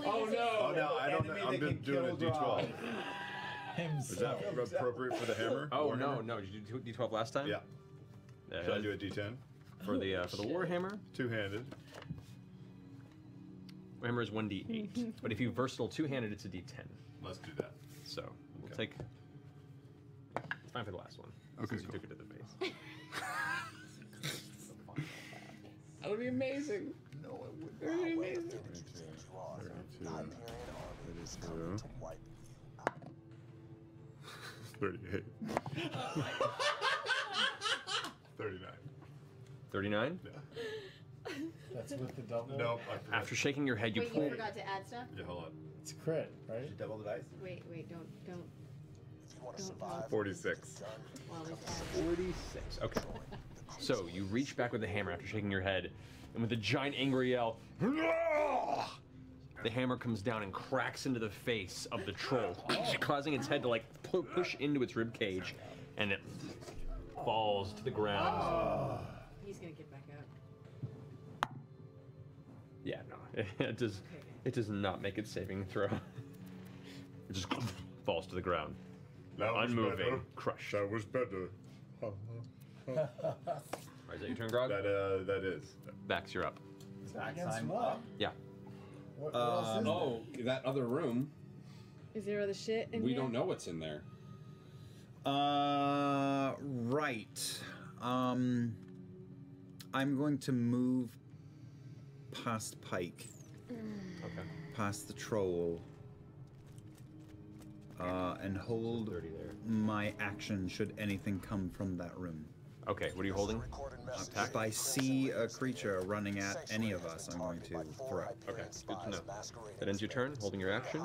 Oh no! Oh no, I don't know. I'm doing a D12. Himself. Is that appropriate for the hammer? Oh Warhammer? no! Did you do D12 last time? Yeah. Should I do a D10? For the Warhammer? Two-handed. Warhammer is 1d8, but if you versatile two-handed, it's a D10. Let's do that. So we'll take. It's fine for the last one. Okay, since you took it to the face. That would be amazing. No, it wouldn't. That would be amazing. 38. 39. 39? Yeah. That's with the double? Nope. After shaking your head, you Wait, pull. you forgot to add stuff? Yeah, hold on. It's crit, right? Did you double the dice? Wait, don't. 46. Well, 46. Okay. So you reach back with the hammer after shaking your head, and with a giant angry yell, the hammer comes down and cracks into the face of the troll, causing its head to like push into its rib cage, and it falls to the ground. He's gonna get back up. Yeah, no, it does. It does not make its saving throw. It just falls to the ground, unmoving, crushed. That was better. Alright, is that your turn, Grog? That is. Vax, you're up. Against what? Yeah. What else is Oh, that other room. Is there other shit in We here? don't know what's in there. Right. I'm going to move past Pike. Okay. Past the troll. And hold 30 there. my action should anything come from that room. Okay, what are you holding? If I see a creature running at any of us, I'm going to throw. Okay, good to know. That ends your turn, holding your action.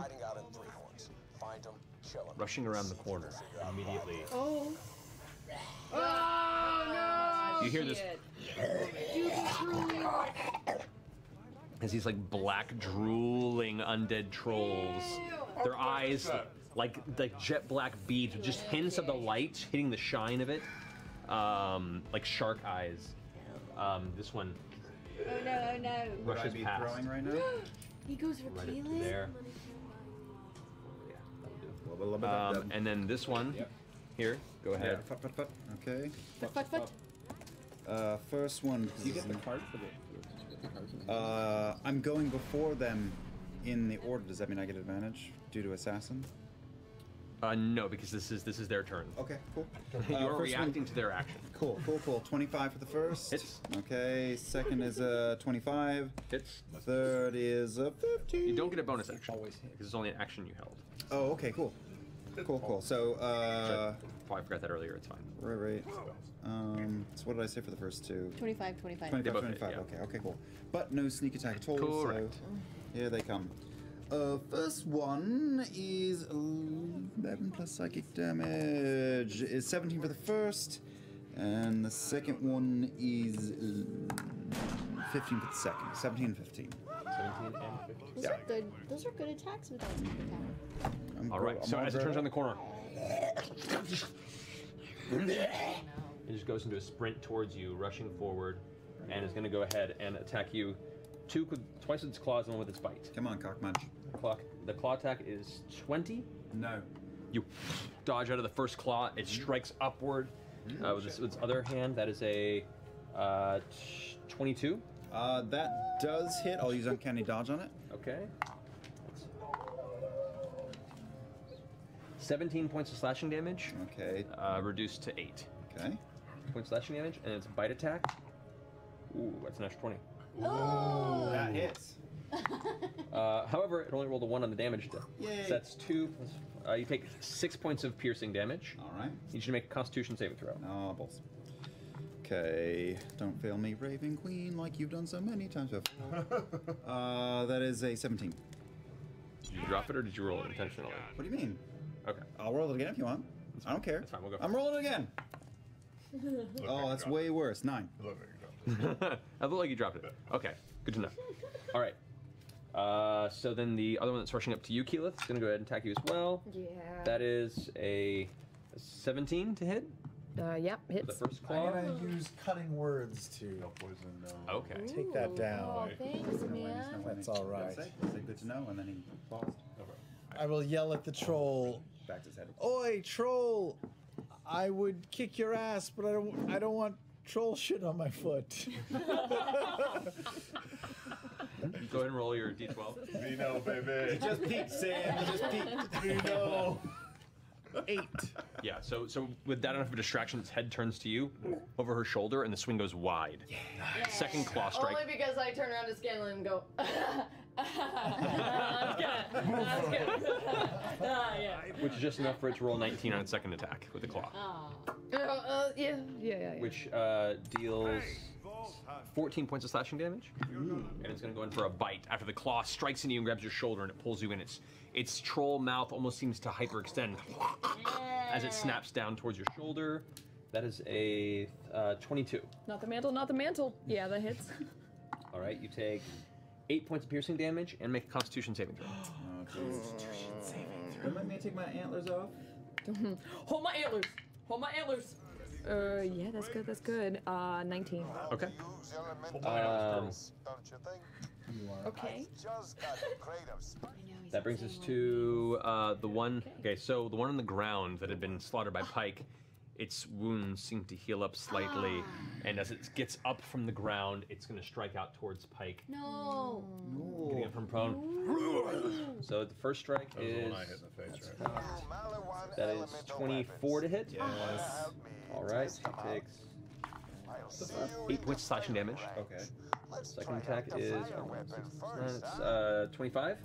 Rushing around the corner immediately. Oh. Oh no! You hear this as these like black drooling undead trolls. Their eyes like jet black beads with just hints of the light hitting the shine of it. Like shark eyes. This one Oh no! Would I rushes be past. throwing right now? He goes for Right up to Keelan? there. And then this one here. Go ahead. Yeah, okay. Foot. First one. Do you get the card for the cards? I'm going before them in the order. Does that mean I get advantage due to assassin? No, because this is their turn. Okay, cool. You're first reacting one- to their action. Cool. 25 for the first. Hits. Okay, second is a 25. Hits. Third is a 15. You don't get a bonus action Always hit. because it's only an action you held. Oh, okay, cool. Cool. So, I forgot that earlier. It's fine. right. So what did I say for the first two? 25. 25, They both hit, 25. yeah. Okay, cool. But no sneak attack at all. Correct. So here they come. First one is 11 plus psychic damage. Is 17 for the first, and the second one is 15 for the second. 17 and 15. 17 and 15. Those are good. Those are good attacks without sneak attack. All right. So as it turns on the corner, it just goes into a sprint towards you, rushing forward, and is going to go ahead and attack you twice with its claws and one with its bite. Come on, cockmunch. The claw attack is 20. No. You dodge out of the first claw. It strikes upward with its other hand. That is a 22. That does hit. I'll use uncanny dodge on it. Okay. 17 points of slashing damage. Okay. Reduced to 8 Okay. points of slashing damage, and its bite attack. Ooh, that's an extra 20. Oh! That hits. However, it only rolled a 1 on the damage. Yay. So that's 2 plus. You take 6 points of piercing damage. All right. You need to make a Constitution saving throw. Oh, balls. Okay. Don't fail me, Raven Queen, like you've done so many times before. That is a 17. Did you drop it or did you roll it intentionally? What do you mean? Okay. I'll roll it again if you want. I don't care. That's fine. We'll go. I'm rolling it again. Oh, that's way worse. 9. I look like you dropped it. Okay, good to know. All right. So then the other one that's rushing up to you, Keyleth, is going to go ahead and attack you as well. Yeah. That is a 17 to hit. Yep, The hits. first I'm claw. gonna use cutting words to No poison, no. Okay. take that Oh, down. thanks, man. That's all right. Say good to know, and then he paused. I will yell at the troll. Backed his head. Oi, troll! I would kick your ass, but I don't want troll shit on my foot. Go ahead and roll your d12. Vino, baby. Just peeked, Sam. Just peeked. Vino. 8. Yeah, so with that enough of a distraction, its head turns to you over her shoulder, and the swing goes wide. Second claw strike. Only because I turn around to Scanlan and go. I'm scared. Yeah. Which is just enough for it to roll 19 on its second attack with the claw. Yeah. Which deals 14 points of slashing damage. And it's going to go in for a bite after the claw strikes into you and grabs your shoulder and it pulls you in. Its troll mouth almost seems to hyperextend as it snaps down towards your shoulder. That is a 22. Not the mantle, not the mantle. Yeah, that hits. All right, you take 8 points of piercing damage and make a Constitution saving throw. Don't let me take my antlers off. Hold my antlers. Hold my antlers. Yeah, that's good. That's good. 19. Okay. Okay. That brings us to the one. Okay, so the one on the ground that had been slaughtered by Pike, its wounds seem to heal up slightly, and as it gets up from the ground, it's going to strike out towards Pike, No. getting it from prone. So the first strike That was the is one I hit in the face, right? that is 24 to hit. Yes. All right, she takes 8 points of slashing damage. Okay. Second attack is 25.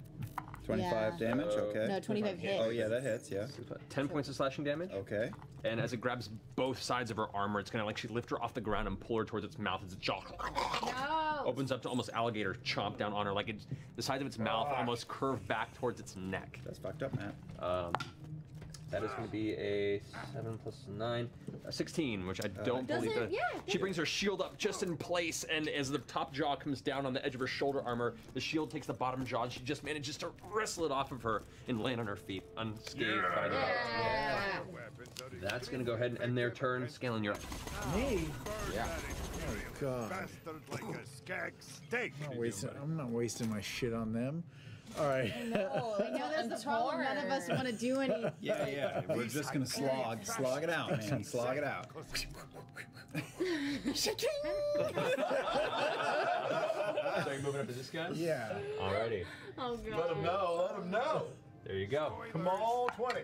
25 Yeah. damage. Okay. No, 25 hits. Oh yeah, that hits. Yeah. 10 points of slashing damage. Okay. And as it grabs both sides of her armor, it's gonna like lift her off the ground and pull her towards its mouth as its jaw No. opens up to almost alligator chomp down on her, like the sides of its mouth almost curve back towards its neck. That's fucked up, Matt. That is going to be a 7 plus 9, 16, which I don't Does believe. it? Yeah, She brings her shield up just in place, and as the top jaw comes down on the edge of her shoulder armor, the shield takes the bottom jaw, and she just manages to wrestle it off of her and land on her feet, unscathed by the Yeah. That's going to go ahead and end their turn. Scanlan, you're up. Me? Yeah. Oh God. I'm not wasting my shit on them. All right. Oh, I know that's the problem. None of us want to do any. Yeah. We're just gonna slog it out, man. Slog it out. So you're moving up to this guy? Yeah. Alrighty. Oh God. Let him know. Let him know. There you go. Come on, 20.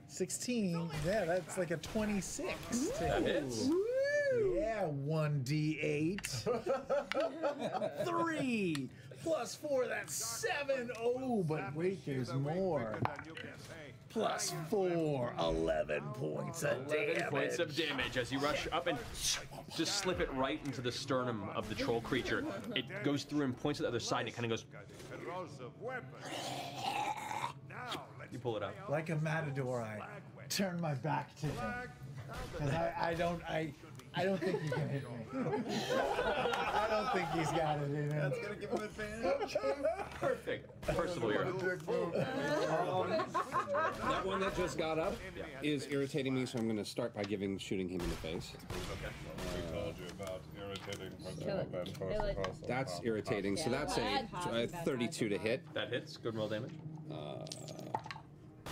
16. Yeah, that's like a 26. That hits. Yeah, 1d8. 3 plus 4, that's 7. Oh, but wait, there's more. Plus 4, 11 points of 11 damage. points of damage as you rush up and just slip it right into the sternum of the troll creature. It goes through and points to the other side, and it kind of goes. You pull it out. Like a matador, I turn my back to him. Because I don't think he can hit me. I don't think he's got it in him. That's gonna give him advantage. Perfect. First of all, you're up. That one that just got up is irritating me, so I'm going to start by shooting him in the face. We told you about irritating Kill it. That's irritating. So that's a 32 to hit. That hits. Good roll damage.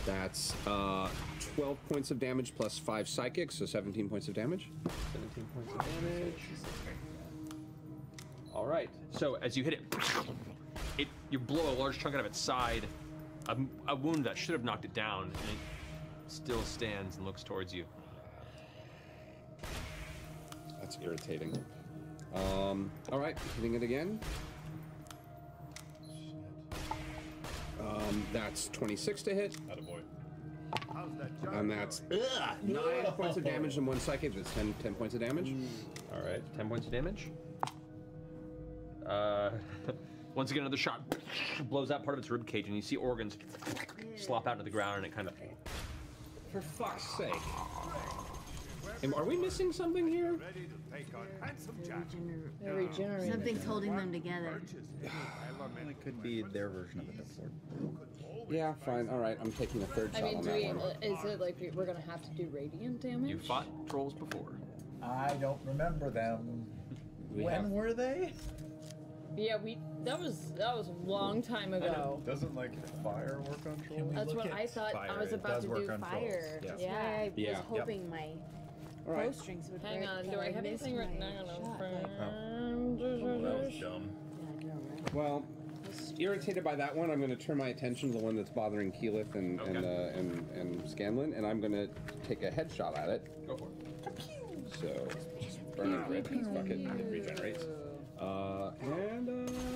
That's 12 points of damage plus 5 psychic, so 17 points of damage. 17 points of damage. All right. So as you hit it, you blow a large chunk out of its side, a wound that should have knocked it down, and it still stands and looks towards you. That's irritating. All right, hitting it again. That's 26 to hit. Attaboy. And that's 9 points of damage and 1 psychic. That's 10 points of damage. All right, 10 points of damage. Once again, another shot blows out part of its rib cage, and you see organs slop out into the ground, and it kind of. For fuck's sake. Are we missing something here? They're regenerating. Something's holding them together. Well, it could be their version of a Discord. Yeah, fine. All right, I'm taking a third I shot mean, on do that we, one. is it like we're gonna have to do radiant damage? You fought trolls before. I don't remember them. When were they? Yeah, that was a long time ago. Doesn't like fire work on trolls? That's look what at I thought. I fire? was It about does to work do on trolls. fire. Yes. Yeah. I Yeah. was hoping my All right. bowstrings would Hang break. on, but do I have missed anything right my now? shot, like- That was dumb. Yeah, I know, right? Well, irritated by that one, I'm going to turn my attention to the one that's bothering Keyleth and Scanlan, and I'm going to take a headshot at it. Go for it. So, burning grit, fuck it, it regenerates.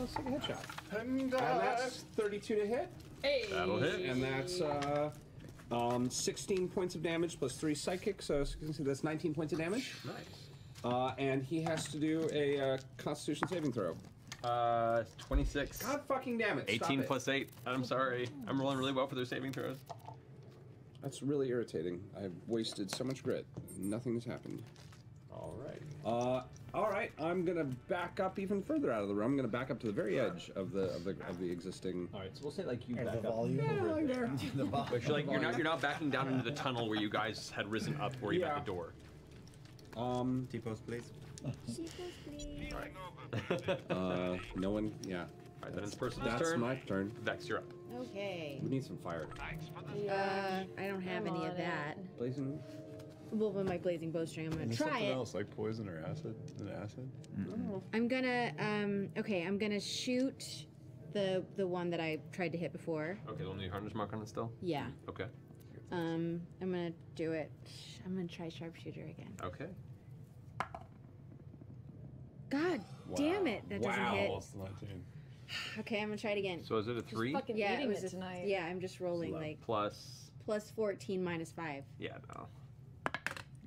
Second headshot. And that's 32 to hit, Hey. That'll hit. and that's 16 points of damage plus 3 psychic, so as you can see, that's 19 points of damage. Nice. And he has to do a Constitution saving throw. 26. God fucking damn it! Stop 18 it. plus 8. I'm sorry. I'm rolling really well for their saving throws. That's really irritating. I've wasted so much grit. Nothing has happened. All right. All right. I'm gonna back up even further out of the room. I'm gonna back up to the very edge of the existing. All right. So we'll say like you Or back the up. volume. Yeah, like there. The volume. But you're not backing down into the tunnel where you guys had risen up where you Yeah. had the door. T-post, please. No one. Yeah. All right, then it's the person's That's turn. my turn. Vex, you're up. Okay. We need some fire. I don't have any of that. Blazing. Well, with my blazing bowstring, I'm gonna Is try something it. else like poison or acid? An acid? I'm gonna okay. I'm gonna shoot the one that I tried to hit before. Okay, the only harness mark on it still? Yeah. Okay. I'm gonna do it. I'm gonna try sharpshooter again. Okay. God damn it! That doesn't hit. Plus 19. Okay, I'm gonna try it again. So is it a 3? Fucking Yeah, eating it was it just, tonight. yeah. I'm just rolling like Plus. plus 14 minus 5. Yeah, no.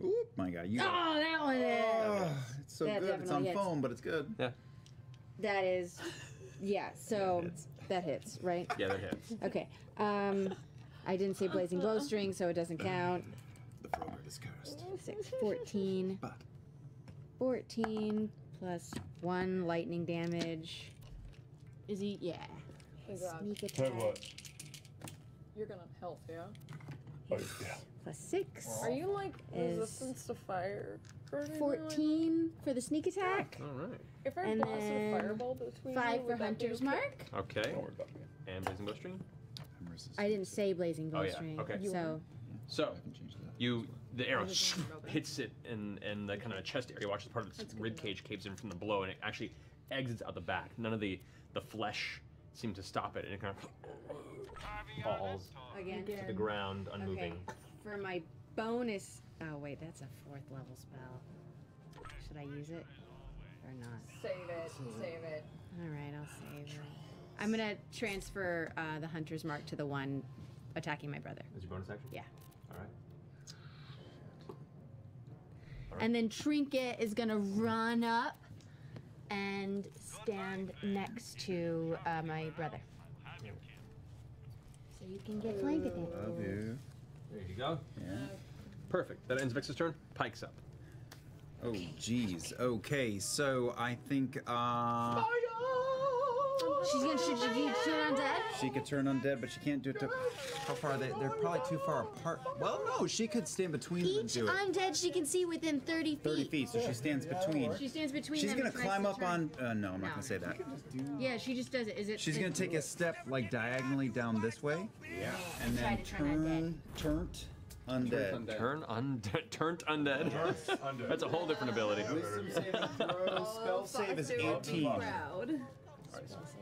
Oop, my God, you. Oh, that one is. Oh, it's so That good. It's on definitely hits. foam, but it's good. Yeah. That is, yeah. So that hits, right? Yeah, that hits. Okay. I didn't say blazing bowstring, so it doesn't count. The Frogger is cursed. 6, 14. But 14 plus 1 lightning damage. Is he? Yeah. Oh, God. Sneak Tell attack. you what. You're gonna health, yeah? Oh, yeah. Plus 6. Are you like Is resistance to fire? Or anything like 14 for the sneak attack. All right. that? If I And blasted a then fireball between 5 you, for would that be hunter's okay? mark. Okay. Don't worry about me. And blazing bowstring. I'm resistant. I didn't say blazing Oh, yeah. bowstring. Okay. So So I haven't changed that. the arrow Everything's broken. hits it in the kind of chest area. Watch the part of its rib cage caves in from the blow, and it actually exits out the back. None of the flesh seemed to stop it, and it kind of falls again. to the ground, Okay. unmoving. For my bonus. Oh wait, that's a 4th level spell. Should I use it or not? Save it. Save it. All right, I'll save it. I'm gonna transfer the hunter's mark to the one attacking my brother. Is your bonus action? Yeah. All right. And then Trinket is gonna run up and stand next to my brother. So you can get flank attack. Love you. There you go. Yeah. Perfect. That ends Vix's turn. Pike's up. Oh, geez. Okay, so I think She's gonna shoot undead. she could turn undead, but she can't do it to. How far are they? They're probably too far apart. Well, no, she could stand between them and Each do it. undead she can see within 30 feet. 30 feet, so she stands between. She stands between She's them. gonna and tries climb to up turn. on. No, I'm not No. gonna say that. Yeah, she just does it. Is it? She's gonna take a step like diagonally down this way, Yeah. and Try then to turn turned undead. Turned undead. That's a whole different ability. Wisdom saving throw. Spell save is 18. Proud.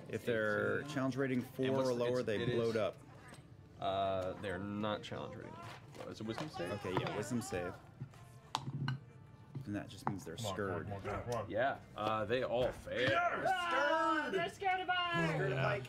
If they're challenge rating 4 And what's or the- lower, it's- they it is- blowed up. They're not challenge rating. Is it wisdom save? Okay, yeah, wisdom save. And that just means they're Come on, scared. come on, come on. Yeah. They all fail. They're scared of fire. Yeah.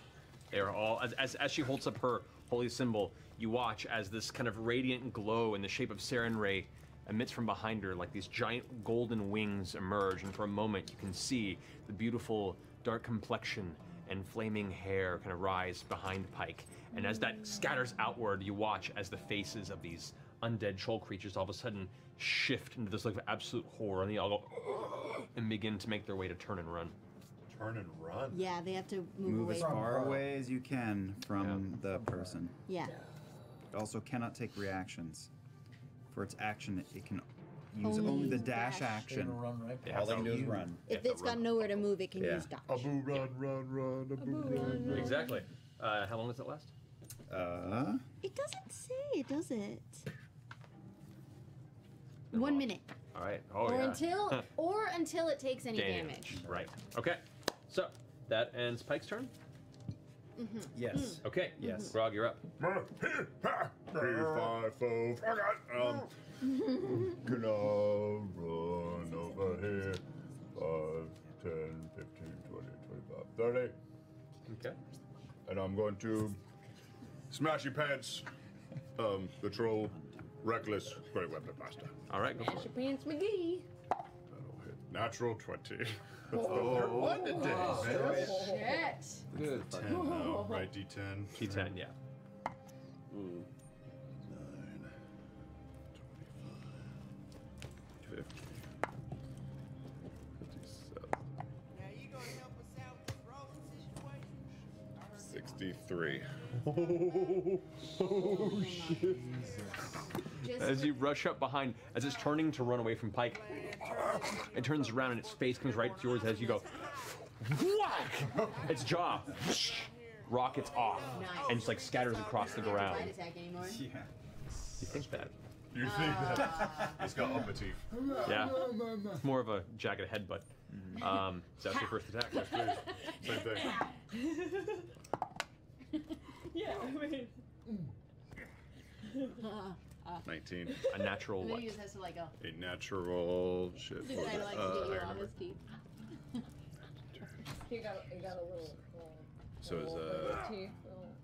They are all as she holds up her holy symbol. You watch as this kind of radiant glow in the shape of Sarenrae emits from behind her, like these giant golden wings emerge, and for a moment you can see the beautiful dark complexion and flaming hair kind of rise behind Pike. And as that scatters outward, you watch as the faces of these undead troll creatures all of a sudden shift into this like absolute horror, and they all go and begin to make their way to turn and run. Turn and run. Yeah, they have to Move away as from far her. away as you can from the person. Yeah. It also cannot take reactions. For its action, it can use Only only the use dash dash. action. It'll run right All they past can do is you. run. If it's got nowhere to move, it can use dodge. Abu run, run, Abu run. Exactly. How long does it last? It doesn't say, does it? 1 minute. All right. Oh Or yeah. until it takes any damage. Right. Okay. So that ends Pike's turn. Yes. Okay. Yes. Grog, you're up. 3, 5, 4. Can I run over here? 5, 10, 15, 20, 25, 30. Okay. And I'm going to smash your pants. The troll, reckless, great weapon master. All right. Go for Mash it. your pants, McGee. That'll hit. Natural 20. That's the third one today, man. Shit. Good. 10 now, right? D10. D10. Yeah. 9, 25, 50, 57, 63. Oh, shit. As you rush up behind, as it's turning to run away from Pike, it turns around and its face comes right to yours as you go, whack! Its jaw rockets off and just like scatters across the ground. Attack anymore. Yeah. You think that? You think that? It's got upper teeth. Yeah. It's more of a jagged headbutt. So that's your first attack. Yes, please. Same thing. Yeah, I mean. 19. A natural And then what? he just has to like go. A natural shit. Just what kind was of it? like get you I on remember. his teeth. He got a little. So it's teeth.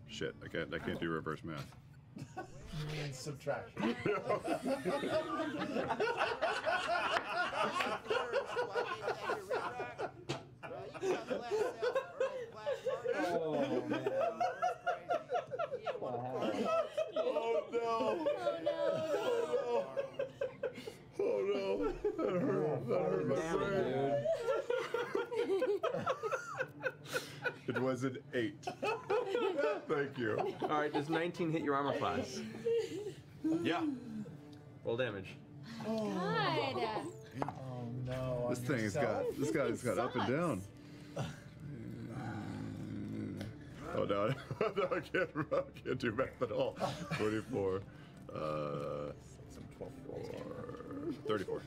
shit. I can't do reverse math. Means subtraction. Oh, man. Oh no! Oh no! That hurt my brain. It was an 8. Thank you. All right, does 19 hit your armor class? Yeah. Roll damage. God. Oh no. This on thing has yourself. got. This guy's got up and down. Oh no! No, I can't do math at all. 24. 34.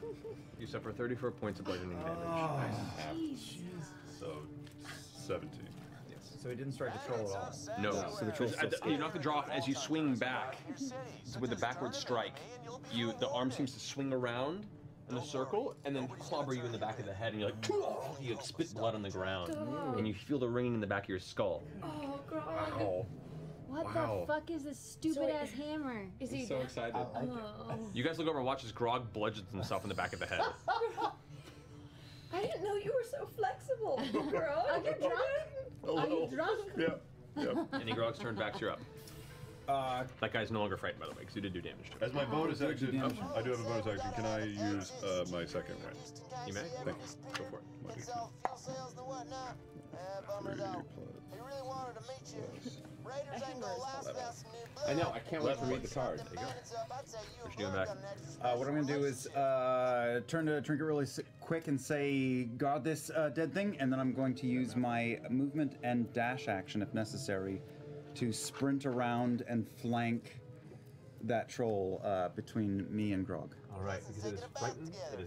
You suffer 34 points of bludgeoning damage. So 17. So he didn't strike the troll at all. No. So the troll's still You knock the draw off as you swing back with the backward strike. The arm seems to swing around in a circle and then clobber you in the back of the head, and you're like, you like spit blood on the ground, and you feel the ringing in the back of your skull. Oh god. Wow. What Wow. the fuck is this stupid ass hammer? Is he So excited. You guys look over and watch as Grog bludgeons himself in the back of the head. I didn't know you were so flexible, bro. Are you drunk? A Are you little. drunk? Yep. Yep. Any Grog's turn back, you're up. That guy's no longer frightened, by the way, because you did do damage to him. As my bonus action, damage. I do have a bonus action. Can I use my second win? You may? Thank you. Go for it. My D10. I know. I can't wait to read the card. There you go. What you doing back? what I'm going to do is turn to Trinket really quick and say, guard this dead thing, and then I'm going to use my movement and dash action, if necessary, to sprint around and flank that troll between me and Grog. All right, because it is frightened, and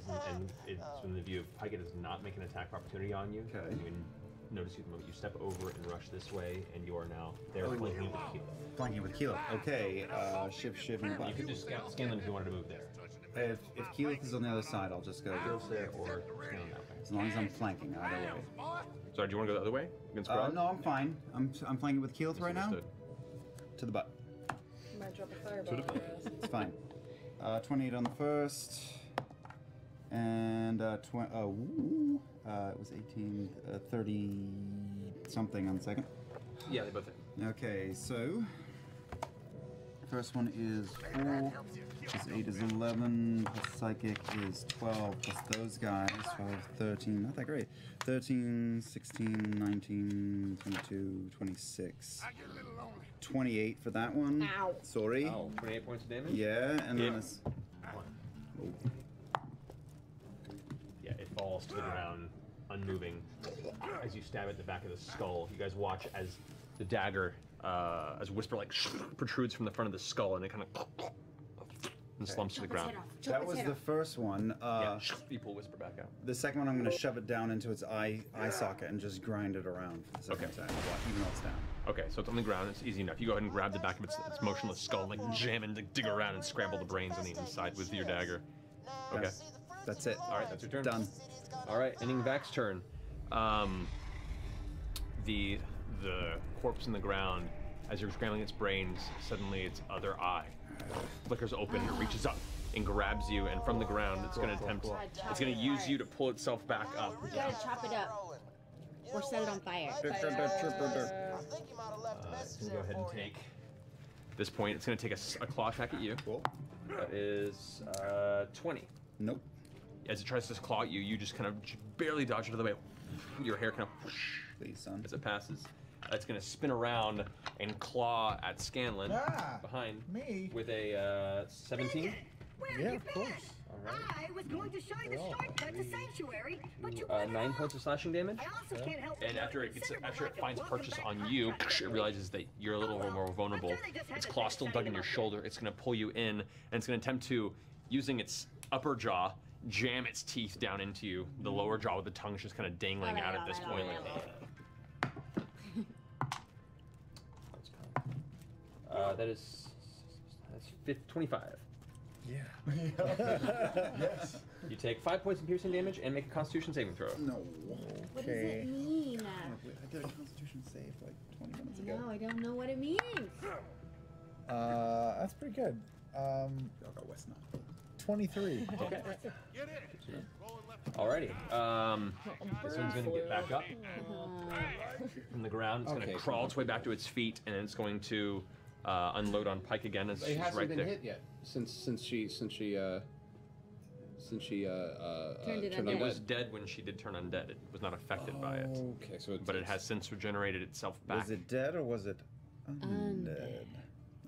it's from the view of Pike, it does not make an attack of opportunity on you. Okay. You can notice you the moment you step over and rush this way, and you are now there flanking with Keelan. Flanking with Keyleth. Okay, shiv, and You could just scan them if you wanted to move there. If Keyleth is on the other side, I'll just go. Go there or scan that way. As long as I'm flanking, either way. Sorry, do you want to go the other way against Grog? No, I'm fine. I'm flanking with Keyleth right now. Understood. To the butt. Might drop a fireball on your ass. It's fine. 28 on the first. And it was 18, 30 something on the second. Yeah, they both hit. Okay, so First one is 4, plus 8 is 11, plus psychic is 12, plus those guys, 12, 13, not that great. 13, 16, 19, 22, 26. 28 for that one. Ow. Sorry. Oh, 28 points of damage? Yeah, and Yeah. then this. Yeah, it falls to the ground, unmoving. As you stab at the back of the skull, you guys watch as the dagger, as a whisper like protrudes from the front of the skull, and it kind of and slumps to the ground. That was the first one. Yeah, you pull whisper back out. The second one, I'm going to shove it down into its eye socket and just grind it around for the second Okay. attack, even though it's down. Okay, so it's on the ground. It's easy enough. You go ahead and grab the back of its motionless skull, and like jam and dig around and scramble the brains on the inside with your dagger. Okay. That's it. All right, that's your turn. Done. All right, ending Vac's turn. The corpse in the ground, as you're scrambling its brains, suddenly its other eye flickers open and it reaches up and grabs you, and from the ground it's going to attempt, it's going to use you to pull itself back up. You gotta chop it up. Or set it on fire. It's going to go ahead and take, at this point, it's going to take a claw attack at you. Cool. That is 20. Nope. As it tries to claw at you, you just kind of barely dodge it out of the way. Your hair kind of Please, son. as it passes. It's going to spin around and claw at Scanlan behind me with a 17. Yeah, of course. All right. I was going to show you the shortcut to Sanctuary, but you 9 points of slashing damage. I also can't help And after it finds purchase on you, it realizes that you're a little more vulnerable. Its claw still dug in your shoulder. It's going to pull you in, and it's going to attempt to, using its upper jaw, jam its teeth down into you. The lower jaw with the tongue is just kind of dangling out at this point. That's 25. Yeah. Yes. You take 5 points of piercing damage and make a Constitution saving throw. No. What does it mean? I did a Constitution save like 20 minutes ago. No, I don't know what it means. That's pretty good. Y'all got West Nile. 23. Okay. Alrighty. This one's gonna get back up from the ground. It's gonna crawl its way back to its feet, and then it's going to unload on Pike again. As It she's hasn't right been there. hit yet since she Turned it turned undead. It was undead. dead when she did turn undead. It was not affected by it, Okay, so it's, but it has since regenerated itself back. Was it dead or was it undead?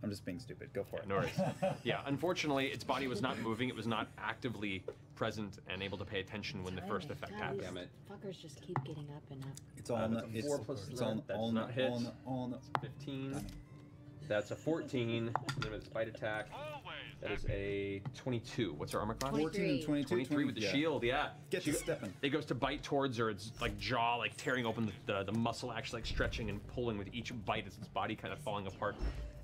I'm just being stupid. Go for it. No worries. Yeah, unfortunately, its body was not moving. It was not actively present and able to pay attention when the first effect God, happened. these Damn it. Fuckers just keep getting up and up. It's all That's a 4 plus it's that. all That's not hit. on 15. That's a 14. And then with its bite attack, that is a 22. What's her armor class? 14 and 22. 23 with the shield, yeah. Get She- to stepping. It goes to bite towards her. Its like jaw like tearing open the muscle, actually like stretching and pulling with each bite as its body kind of falling apart.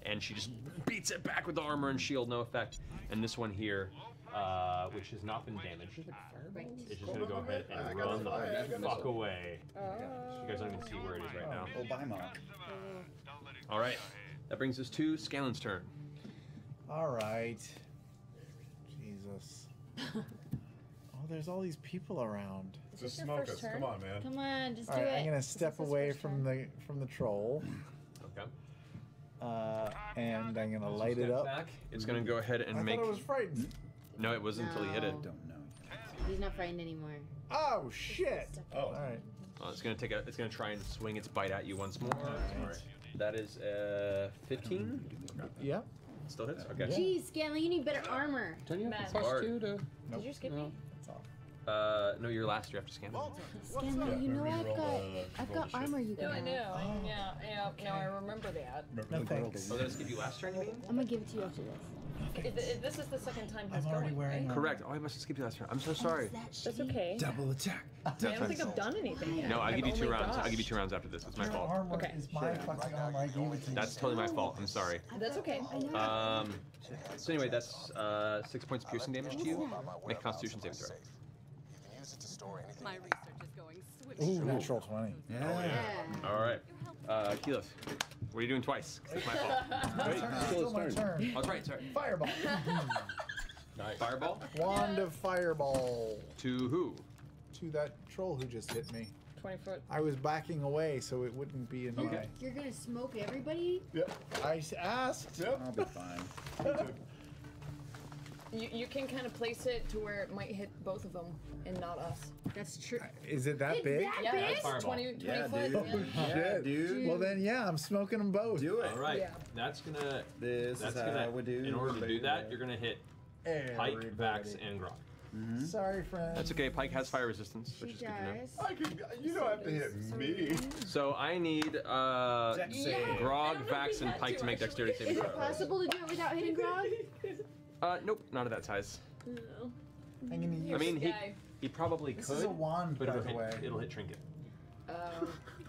And she just beats it back with the armor and shield, no effect. And this one here, which has not been damaged, is just gonna go ahead and run the fuck away. You guys don't even see where it is right now. Oh, bye, Mom. All right, that brings us to Scanlan's turn. All right. Jesus. Oh, there's all these people around. Just smoke us. Come on, man. Come on, just All do right, it. I'm gonna step away from the troll, Okay. and I'm gonna light it up. Back. It's gonna go ahead and I make. thought I was frightened. No, it wasn't until he hit it. No. Don't know. He's not frightened anymore. Oh shit! Oh. All right. It's gonna take a. It's gonna try and swing its bite at you once more. That is 15. Yep. Still hits. Okay. Jeez, Scanlan, you need better armor. Don't you have Matt. plus Hard. 2 to? Did you skip me? That's all. No, you're last. You're after Scanlan. Scanlan, you know I've got armor you No, can I have. know. Yeah. No, I remember that. No thanks. Oh, did I skip you last turn? You mean? I'm gonna give it to you after this. This is the second time he's I'm already going, wearing right? Correct. Oh, I must have skipped you last turn. I'm so sorry. That's okay. Double attack. I don't think I've done anything yet. No, I'll give you I've 2 only rounds. I'll dodged. give you 2 rounds after this. It's my Your fault. armor Okay. is my fucking armor. I gave it to you. That's totally my fault. I'm sorry. That's okay. So anyway, that's 6 points of piercing damage to you. Make a Constitution saving throw. My research is going swimmingly. Ooh, natural 20. Yeah. All right, Keyleth, what are you doing twice? 'Cause it's my fault. Wait, Still my turn. Oh, that's right. Sorry. Fireball. Fireball Wand of fireball to who? to that troll who just hit me. 20 foot. I was backing away so it wouldn't be in the way. You're gonna smoke everybody? Yep. I asked. Yep. I'll be fine. You can kind of place it to where it might hit both of them and not us. That's true. Is it that It's big? that Yeah, big? that's Fireball. 20 Yeah, foot. dude. Yeah. Yeah, dude. Well then, yeah, I'm smoking them both. Do it. All right. Yeah. That's gonna. This That's is gonna. how we do. In order to do that, you're gonna hit Pike, Everybody. Vax, and Grog. Sorry, friend. That's okay. Pike has fire resistance, She which is good to know. does. I can. You don't have to hit me. So I need Dex save. Grog, I don't know if Vax, we and had Pike to, to make dexterity actually. saving Is it throws. possible to do it without hitting Grog? Nope, not of that size. No. I'm gonna use. I mean, Guy. he probably this could, is a wand, but by it'll the hit, way. it'll hit Trinket. Alright,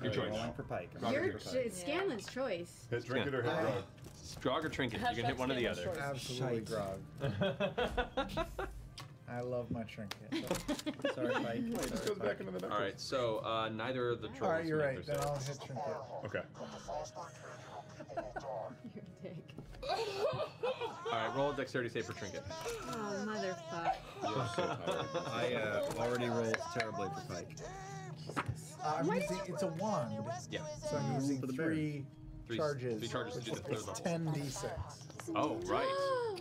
Your choice. rolling for Pike. Grog Your or Trinket. Scanlan's choice. Hit Trinket or hit Yeah. Grog. Grog or Trinket. You can hit one or the other. Absolutely, Shite. Grog. I love my trinket. Sorry, Pike. It just Sorry, goes back Pike. into the necklace. All right, so neither of the trolls. All right, you're make right. their Then I'll saves. hit trinket. Okay. You're a dick. All right, roll a dexterity save for Trinket. Oh, motherfucker. You're so tired. I already rolled terribly for Pike. I'm using. It's a wand, Yeah. so I'm using For the bear. three charges. Three charges to do the It's third 10d6. Oh, right.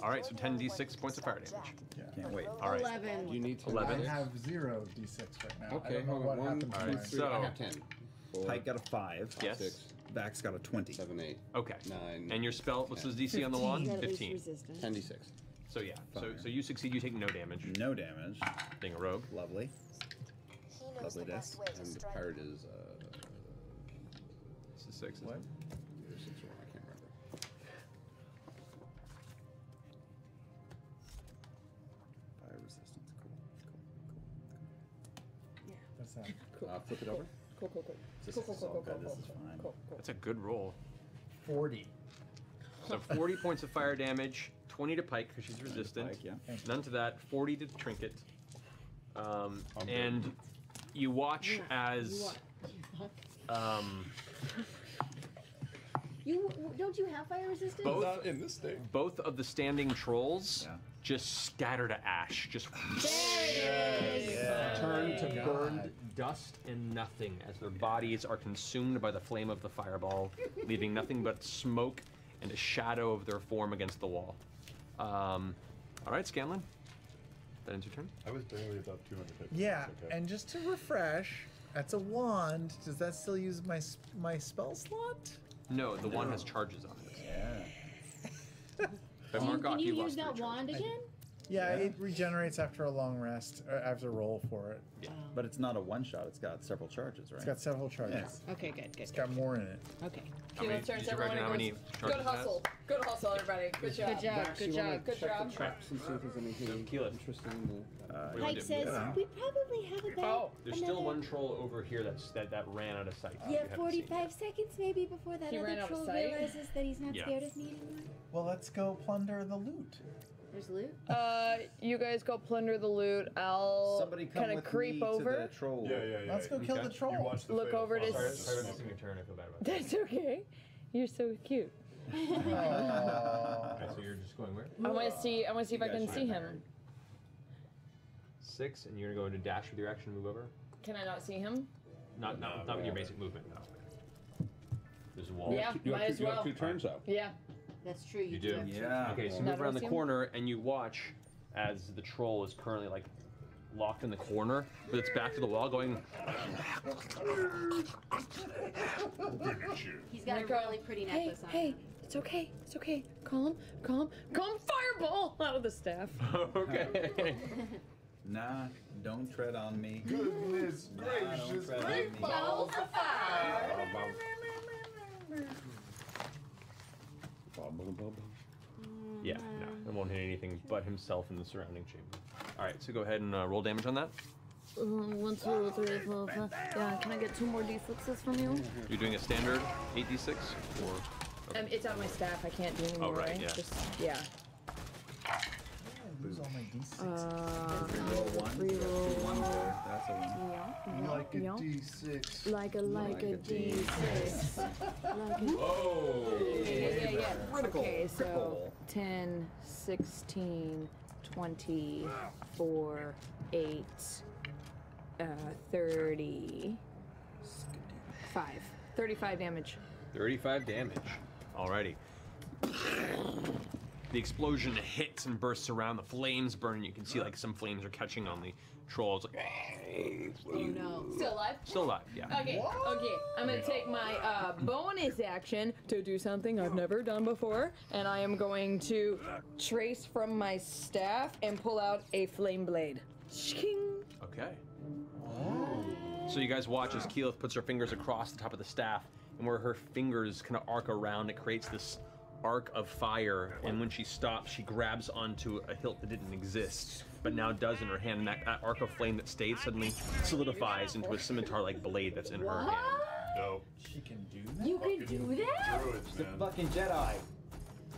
All right, so 10d6 points of fire damage. Can't wait. All right. 11. You need to 11. I have 0 d6 right now. I Okay, don't know hold what on. 1, happened to 2, mine. 3. So- I have 10. 4, Pike got a 5. Yes. 6, Vax got a 20. 7, 8, Okay. 9. And your spell, what's the DC on the wand? 15. 10d6. So yeah, so Fire. so you succeed, you take no damage. No damage. Being a rogue. Lovely. He knows Lovely the best desk. way to And the strike. pirate is This is 6. What? 6 or 1, I can't remember. Fire resistance. Cool. What's that? Flip it over. Cool. This is all good. This is fine. That's a good roll. 40. So 40 points of fire damage, 20 to Pike because she's resistant. Pike, yeah. None to that. 40 to Trinket. And you watch as You don't you have fire resistance? Both- Not in this state. both of the standing trolls Yeah. just scatter to ash, just There it is. turn to God. burned dust and nothing as their bodies are consumed by the flame of the fireball, leaving nothing but smoke and a shadow of their form against the wall. All right, Scanlan. That ends your turn. I was barely above 200 hit points. Yeah, Okay. and just to refresh, that's a wand. Does that still use my spell slot? No, the one has charges on it. Yeah. But Can Mark, you you use lost that 3 wand charges. again? Yeah, it regenerates after a long rest. Or I have to roll for it. But it's not a one shot. It's got several charges, right? It's got several charges. Okay, good. It's got more in it. Okay. How many, Let's turn did to you reckon how everyone many and goes, charges Good it has? hustle. Good hustle, everybody. Good job. Good job. Vax, Good you wanna job. Good check job. the traps and see if there's anything Keyleth. interesting in the... What do you Pike do? says Yeah. we probably have about Oh, There's still one troll over here that ran out of sight. You Yeah, haven't seen 45 seconds maybe before that He ran other out of troll sight? realizes that he's not Yeah. scared of me anymore. Well, let's go plunder the loot. There's loot. You guys go plunder the loot. I'll Somebody come kind of with creep me to over. the troll. Yeah. Let's go kill Okay. the troll. You watch the Look fatal over to fire. s- Sorry, I'm missing your turn. I feel bad about that. That's okay. You're so cute. Aw. Okay, so you're just going where? I want to see. I want to see if I You can guys see should him. 6, and you're gonna go into dash with your action, move over. Can I not see him? Not with your basic movement. No. There's a wall. Yeah, You might have, as two, you have well. 2 turns, though. Yeah. That's true. You do. have to. Yeah. Okay, so you Now move do I around the see him? corner and you watch as the troll is currently like locked in the corner, with its back to the wall, going. He's got a Nico, really pretty Hey, necklace on. hey, it's okay. It's okay. Calm. Fireball out of the staff. Okay. Nah, don't tread on me. Goodness Nah, don't gracious. tread on me. Balls of fire. Yeah, no, it won't hit anything but himself in the surrounding chamber. All right, so go ahead and roll damage on that. 1, 2, 3, 4, 5. Yeah, can I get 2 more d6s from you? You're doing a standard 8d6 or. It's on my staff. I can't do any more. right, yeah. Just, yeah. I lose all my d6. Roll one. Reroll. 2 1s there. That's a one. like a yeah. d6. Like a d6. Like a Whoa! yeah. Critical. Okay, so Critical. 10, 16, 24, 8, 30, 5. 35 damage. 35 damage. Alrighty. The explosion hits and bursts around. The flames burn, and you can see like some flames are catching on the trolls. Like, Oh no. Still alive? still alive, yeah. Okay, okay. I'm gonna take my bonus action to do something I've never done before, and I am going to trace from my staff and pull out a flame blade. Shing. Okay. So you guys watch as Keyleth puts her fingers across the top of the staff, and where her fingers kind of arc around, it creates this arc of fire. And when she stops, she grabs onto a hilt that didn't exist, but now does in her hand. And that arc of flame that stayed suddenly solidifies into a scimitar-like blade that's in her hand. No. She can do that? You can do that? Druids, man. Fucking Jedi.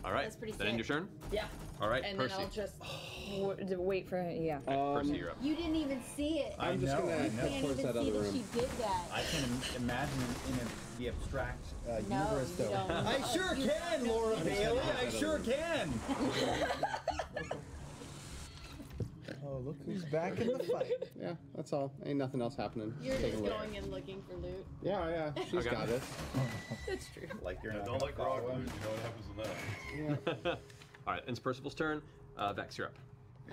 All right. That's pretty That end your sick. turn? Yeah. All right, And Percy. then I'll just wait for yeah. Percy, you're up. You didn't even see it. I'm just know, gonna I know. head Can't towards even that see other that room. she did that. I can imagine in the abstract No, universe, you though. don't. I sure You can, don't. Laura Bailey. I sure can. Oh, look who's back in the fight. Yeah, that's all. Ain't nothing else happening. You're Take a just look. going and looking for loot. Yeah, she's Okay. got it. That's true. Like you're Yeah, not don't gonna like rock follow loot. him. You know what happens in that. All right, it's Percival's turn. Vex, you're up.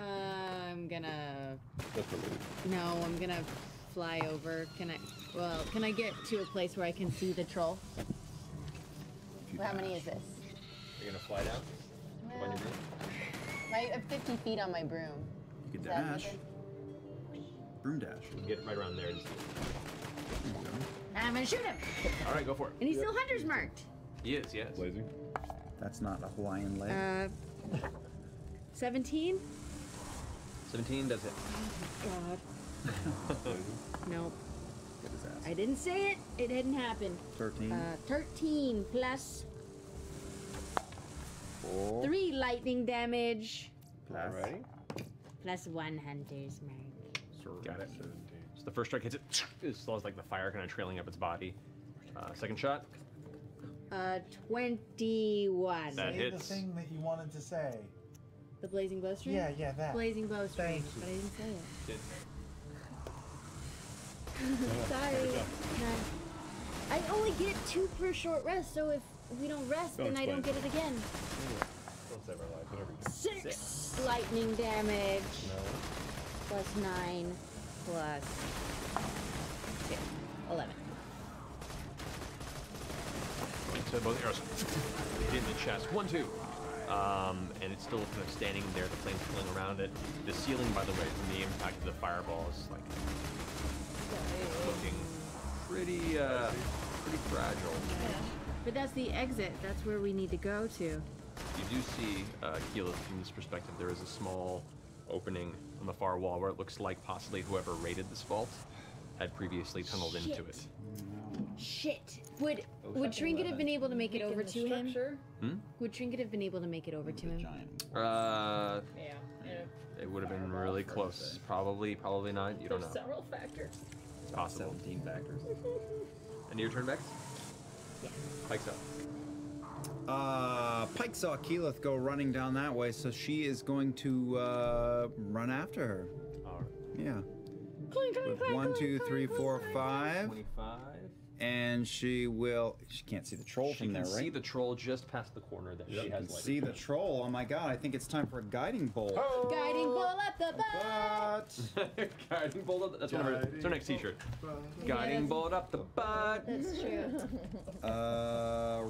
I'm gonna. That's for loot. No, I'm gonna fly over. Can I get to a place where I can see the troll? How many is this? You're gonna fly down? Well, I have 50 feet on my broom. You can Is that dash. good? Broom dash. You can get right around there. And I'm gonna shoot him, all right, go for it. and he's still hunter's marked. He is, yes. Blazing. That's not a Hawaiian leg. 17. 17 does hit. God. Nope. Get his ass. I didn't say it. It didn't happen. 13. 13 plus 4. 3 lightning damage Plus. Alrighty. plus 1 hunter's mark. Got it. So the first strike hits it. It slows like the fire kind of trailing up its body. Second shot. 21. That Say the hits. thing that you wanted to say. The blazing bowstring? Yeah, that. Blazing bowstring. Thank you. But I didn't say it. Did. Sorry. No. I only get 2 per short rest, so if we don't rest, Don't then I don't get explain. it again. Don't save our life. Whatever. 6 lightning damage. Plus 9 plus 2. 11. So both arrows hit in the chest. 1, 2. And it's still kind of standing there, the flames filling around it. The ceiling, by the way, from the impact of the fireball is like looking pretty fragile. But that's the exit. That's where we need to go to. You do see, Keyleth, from this perspective, there is a small opening on the far wall where it looks like possibly whoever raided this vault had previously tunneled into it. Shit. Would Trinket have been able to make it over to him? Would Trinket have been able to make it over to him? Yeah. It would have been really close. Probably not. You don't know. Several factors. It's possible. 17 factors. And your turn, Vex? Yeah. Pike's up. Pike saw Keyleth go running down that way, so she is going to run after her. All right. Yeah. Clink, clink, clink, 1, 2, clink, 3, clink, 4, clink. 5. 25. And she will. She can't see the troll She from there, can right? see the troll just past the corner that she has like. See the troll. Oh my god, I think it's time for a guiding bolt. Guiding bolt up the butt. But Guiding bolt up. That's one of her. That's her next T-shirt. Guiding bolt up the butt. That's true.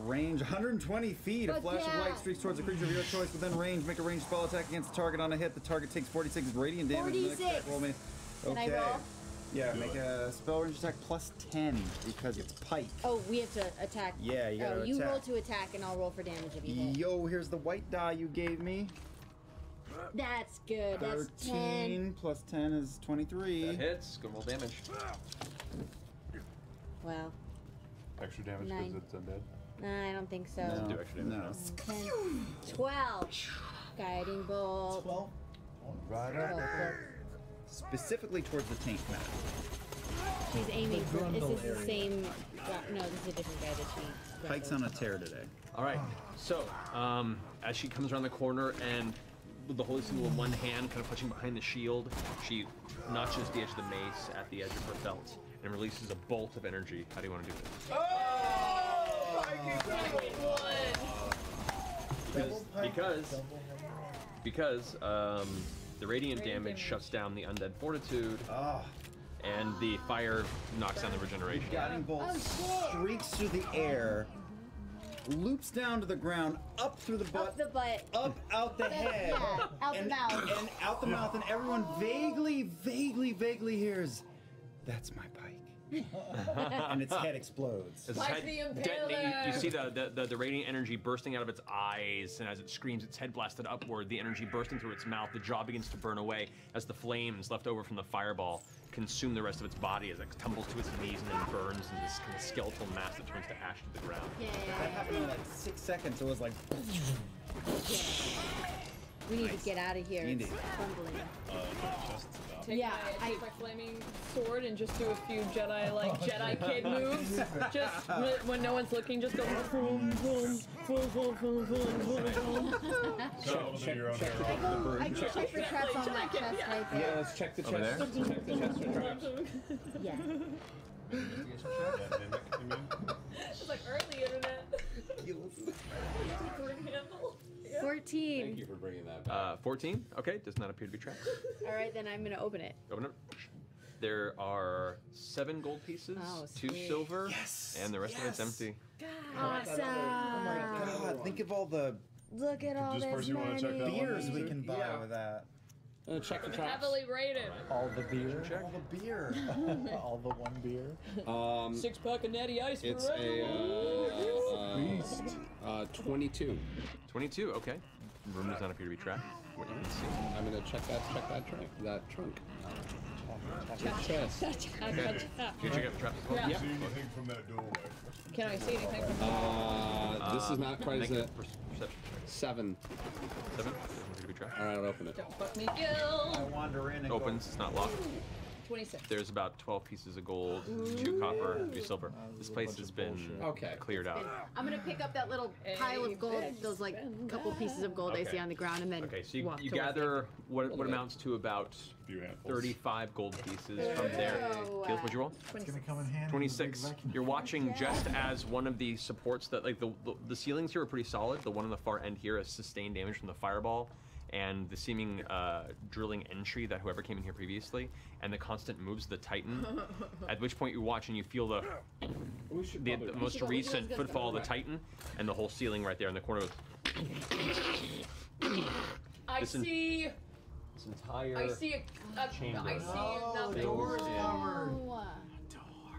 range 120 feet. A Fuck flash yeah. of light streaks towards a creature of your choice within range. Make a ranged spell attack against the target on a hit. The target takes 46 radiant damage. and the next 46. attack roll may- Can I Okay. roll? Yeah, make a spell range attack plus 10 because it's Pike. Oh, we have to attack. Yeah, you gotta Oh, you attack. roll to attack, and I'll roll for damage if you hit. Yo, here's the white die you gave me. That's good. That's 10. 13 plus 10 is 23. That hits. Go roll damage. Wow. Extra damage Nine. because it's undead. Nah, I don't think so. No, do extra damage. no. 10, 12. Guiding bolt. 12. Right Oh, up there. Specifically towards the taint map. she's aiming The for. Is grundle this the area. same? No, this is a different guy that she. Pike's on a tear today. All right. So, as she comes around the corner and with the holy symbol in one hand, kind of pushing behind the shield, she notches the edge of the mace at the edge of her belt and releases a bolt of energy. How do you want to do this? Oh! Because the radiant damage shuts down the undead fortitude, and the fire knocks down the regeneration. Guiding bolt streaks through the air, loops down to the ground, up through the butt, up out the head, out the mouth, and out the mouth, and everyone vaguely hears, "That's my pike." And its head explodes. As its head detonates, you see the radiant energy bursting out of its eyes, and as it screams, its head blasted upward, the energy bursting through its mouth, the jaw begins to burn away as the flames left over from the fireball consume the rest of its body as it tumbles to its knees and then burns in this kind of skeletal mass that turns to ash to the ground. That happened in like 6 seconds. It was like. We need to get out of here. Indeed. It's crumbling. Take my flaming sword and just do a few Jedi Kid moves. Just when no one's looking, just go boom, boom, boom, boom, boom, boom, boom, boom. I can check for traps on that chest right there. Yeah, let's check the chest. Over there? Check the chest for traps. Yeah. It's like early internet. 14. Thank you for bringing that back. 14? Okay, does not appear to be trapped. All right, then I'm gonna open it. Open it. There are 7 gold pieces, Oh, 2 sweet. silver, and the rest of it's empty. Awesome. Oh my god, think of all the Look at all This this person wanna check that one? beers we can buy with that. Check the traps. Heavily rated. All the beer. All the beer. All the one beer. 6-pack of natty ice It's for a 22. 22, okay. Room does not appear to be trapped. What you can see. I'm gonna check that trunk. Check chest. Okay. You check out the traps as well? Yeah. See anything from that doorway? Can I see anything from This is not quite as Make a a perception check. 7. 7? Doesn't appear to be trapped. All right, I'll open it. Don't fuck me, Gil. I wander in and Opens, it's not locked. 26. There's about 12 pieces of gold, 2 copper, 2 silver. This place has been cleared out. I'm gonna pick up that little pile of gold, those like couple pieces of gold I see on the ground, and then Okay, so walk you towards gather what amounts to about Few handfuls. 35 gold pieces from there. Gil, what'd you roll? It's gonna come in handy. 26. You're watching just as one of the supports that, like, the ceilings here are pretty solid. The one on the far end here has sustained damage from the fireball and the seeming drilling entry that whoever came in here previously, and the constant moves of the Titan. At which point you watch and you feel the most recent footfall of the Titan, and the whole ceiling right there in the corner. I see. This entire I see chamber. I see nothing. Door's covered.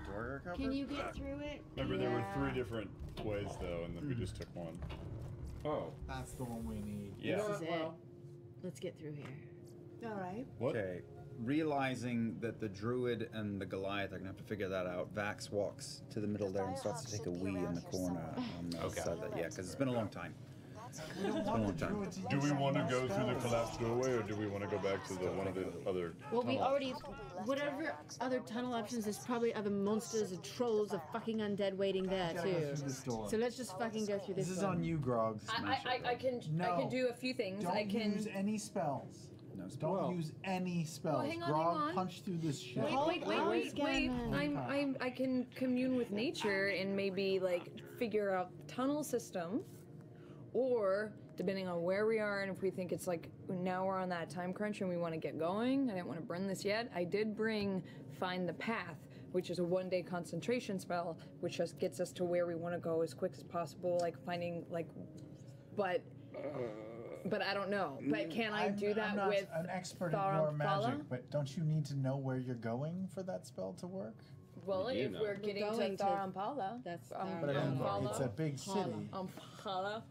door covered. Can you get through it? Remember, there were 3 different ways though, and then we just took one. Oh. That's the one we need. Yeah. This is it. Let's get through here. All right. What? Okay. Realizing that the druid and the Goliath are gonna have to figure that out, Vax walks to the middle there and starts to take a wee in the corner on the Okay. side. Yeah, because it's been a long time. We don't want the druid to Do use we any want to more go through the spells. collapsed doorway, or do we want to go back to the one of the other? Well, we tunnels? already, whatever other tunnel options, there's probably other monsters and trolls of fucking undead waiting there Gotta go too. through this door. So let's just fucking go through this. This is one. on you, Grogs. I can do a few things. Don't I can use any spells. No Don't use any spells. hang on, Grog, hang on. punch through this shit. wait. I can commune with nature and maybe like figure out the tunnel system, or depending on where we are and if we think it's like now we're on that time crunch and we want to get going. I didn't want to burn this yet. I did bring Find the Path, which is a 1-day concentration spell, which just gets us to where we want to go as quick as possible, like finding like, but I don't know. But can I do that I'm not with an expert Thar in your Amphala? magic, but don't you need to know where you're going for that spell to work? Well, You if know. we're getting to going to- Thar Amphala, That's But it's a big city. Amphala.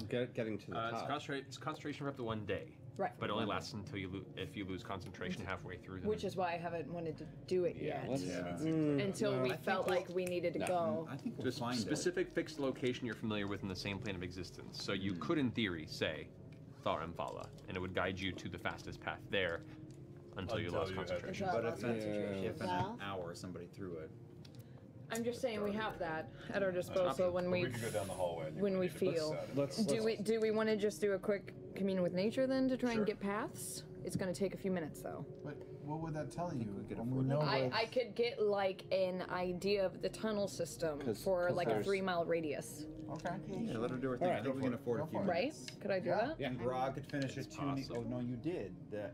Getting to the top. It's concentration for up to 1 day. Right. But it only lasts until if you lose concentration halfway through. Then Which is why I haven't wanted to do it yet. let's- Until we I think felt like we needed to go. I think we'll just find specific fixed location you're familiar with in the same plane of existence. So you could, in theory, say Thar Amphala, and it would guide you to the fastest path there until you lost you had- concentration. it. But if in Well- an hour somebody threw it. I'm just saying we have that at our disposal when We we can go down the hallway. And you when can we leave it. feel. Let's Do we want to just do a quick communion with nature then to try and get paths? It's going to take a few minutes though. But What would that tell you? we could When afford we know I could get like an idea of the tunnel system 'Cause- for 'cause like a there's- 3-mile radius. Okay. Yeah, let her do her thing. All right, I think we can afford a few Right? minutes. Could I do that? Yeah. And Grog could finish his tuning. possible. Oh no, you did.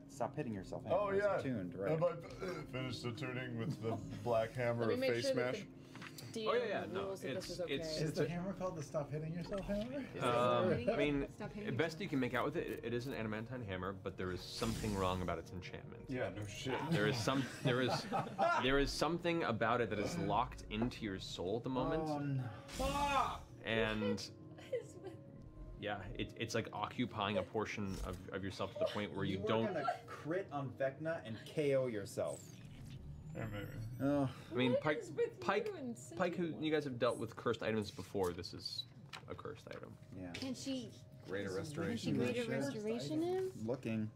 Stop hitting yourself. Oh Hammer is yeah. tuned, right? Have I finished the tuning with the black hammer Let me of make face sure that smash? the DM Oh, yeah, no, rules that this it's- is okay. it's- Is the hammer called the stop hitting yourself hammer? I mean, best you can make out with it, it is an adamantine hammer, but there is something wrong about its enchantment. Yeah, no shit. There is something about it that is locked into your soul at the moment, and yeah, it's like occupying a portion of yourself to the point where you were don't. gonna crit on Vecna and KO yourself. Yeah, maybe. Oh. I mean, What Pike, is with Pike, you and Pike, who you guys have dealt with cursed items before. This is a cursed item. Yeah. Can she? Greater Can she restoration. greater Sure. restoration him? Looking.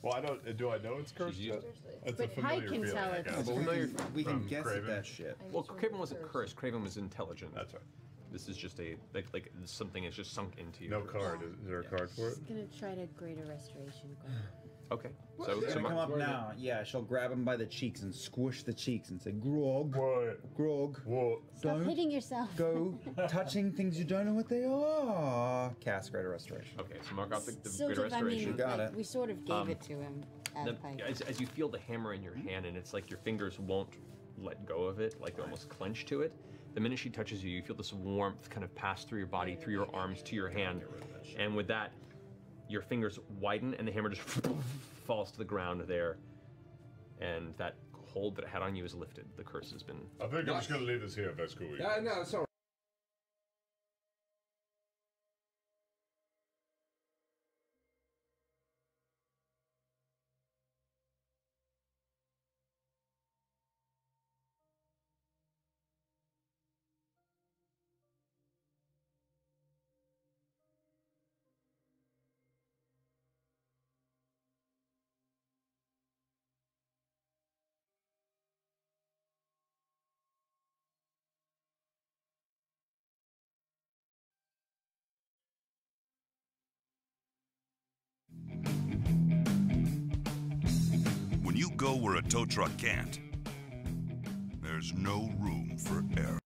Well, I don't. Do I know it's cursed? used It's But a familiar Pike can feeling, tell I it's- guess. Oh, but we can From guess Craven. at that shit. Well, Craven wasn't cursed. Craven was intelligent. That's right. This is just a like something that's just sunk into you. No card. Is there a card for it? She's gonna try to greater restoration. Okay. So So, it's so gonna come Mar- up now. Yeah, she'll grab him by the cheeks and squish the cheeks and say, "Grog, What? Grog, What? Stop don't hitting yourself. go touching things you don't know what they are." Cast greater restoration. Okay, so mark off the Sort greater of, I restoration. mean, got like, it. we sort of gave it to him as The- Pike. as you feel the hammer in your hand, and it's like your fingers won't let go of it, like they almost clench to it. The minute she touches you, you feel this warmth kind of pass through your body, through your arms, to your hand, and with that, your fingers widen, and the hammer just falls to the ground there, and that hold that it had on you is lifted. The curse has been. I think I'm just gonna leave this here if that's cool with you. Yeah, no, it's all right. When you go where a tow truck can't, there's no room for error.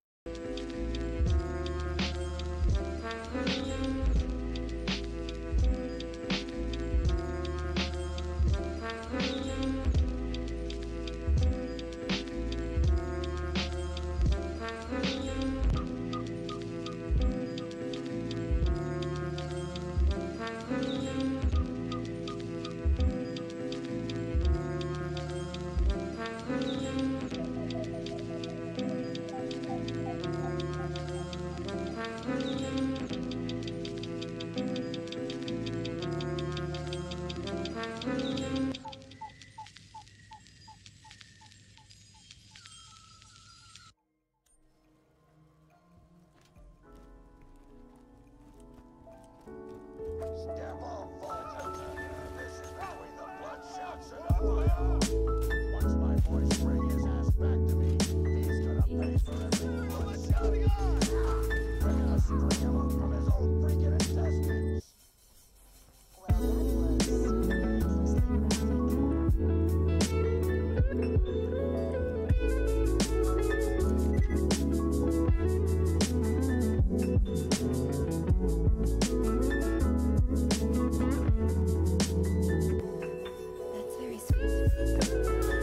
That's very sweet.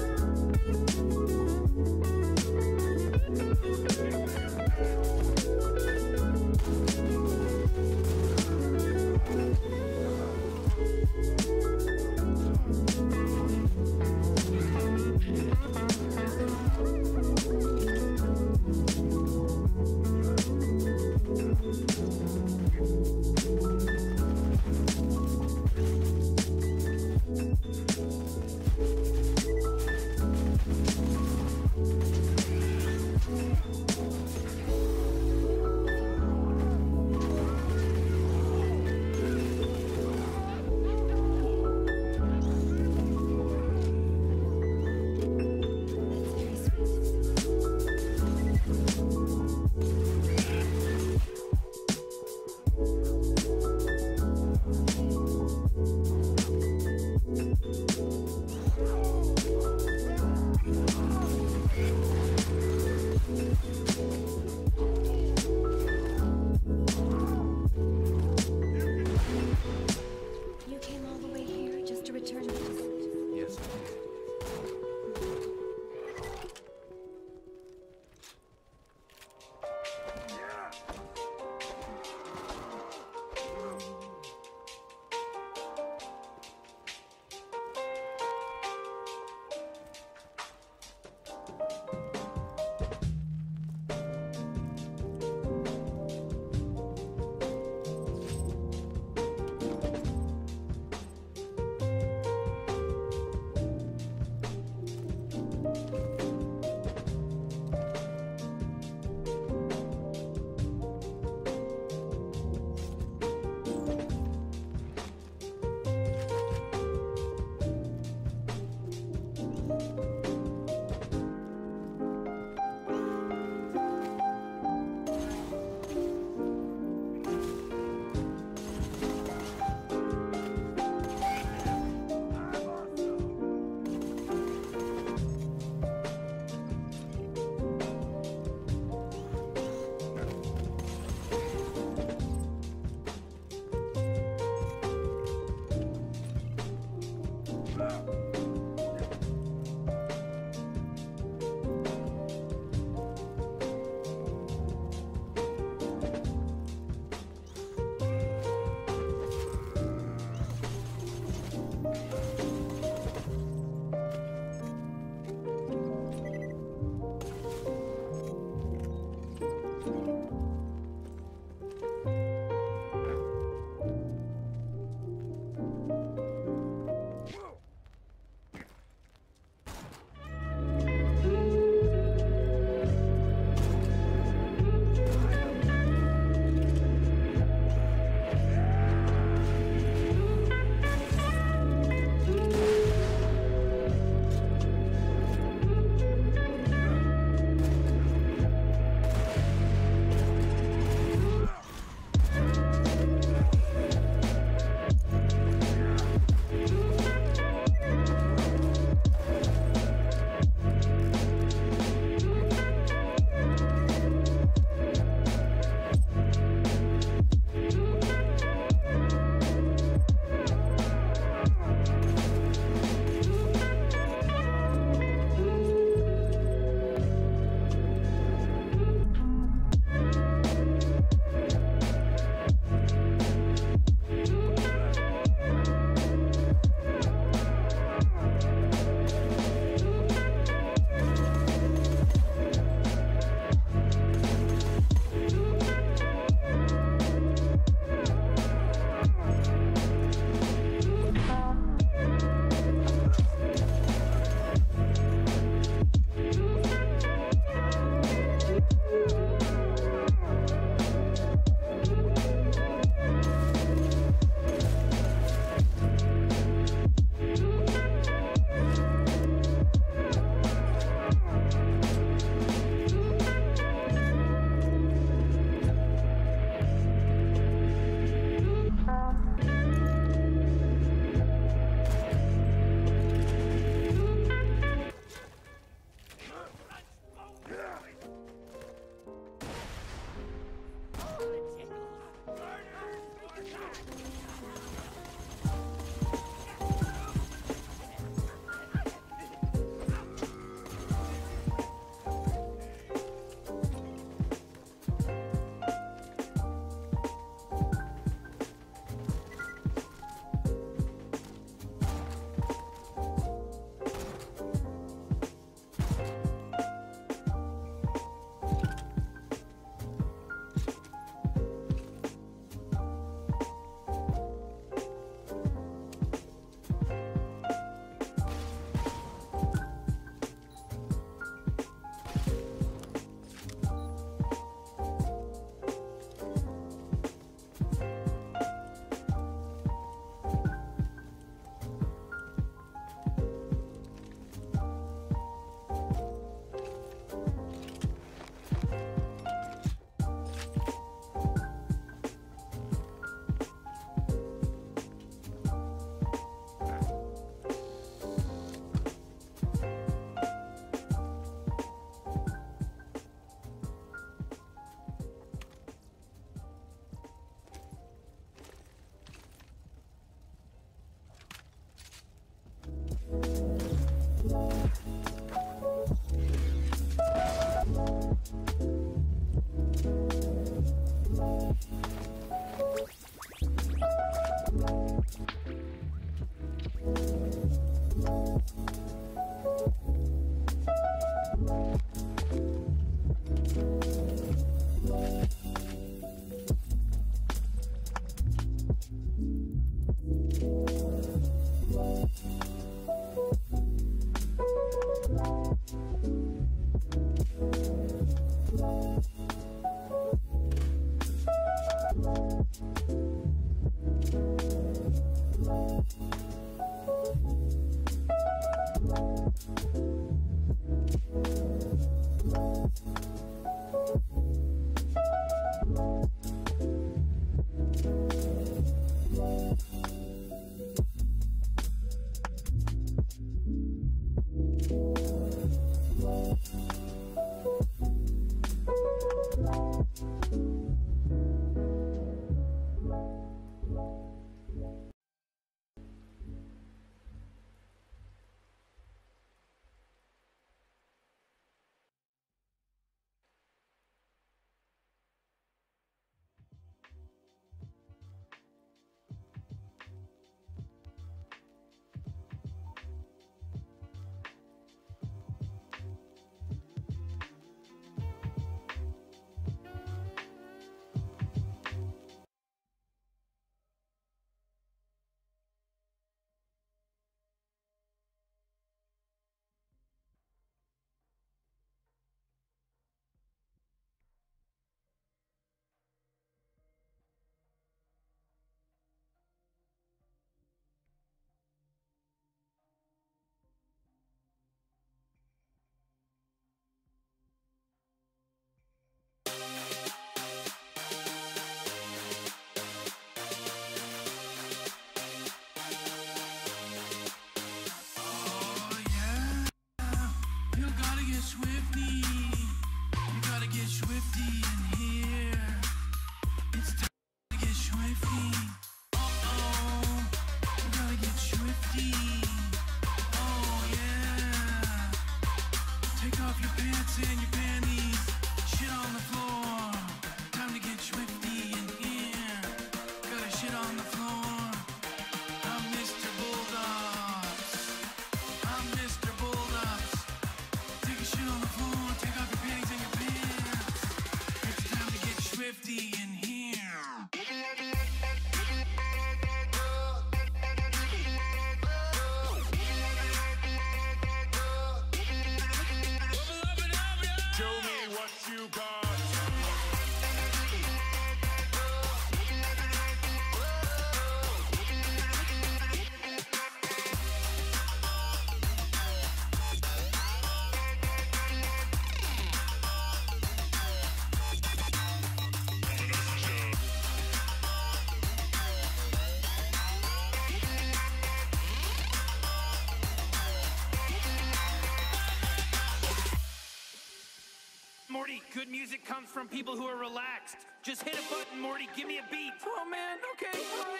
Morty, good music comes from people who are relaxed. Just hit a button, Morty. Give me a beat. Oh, man. Okay.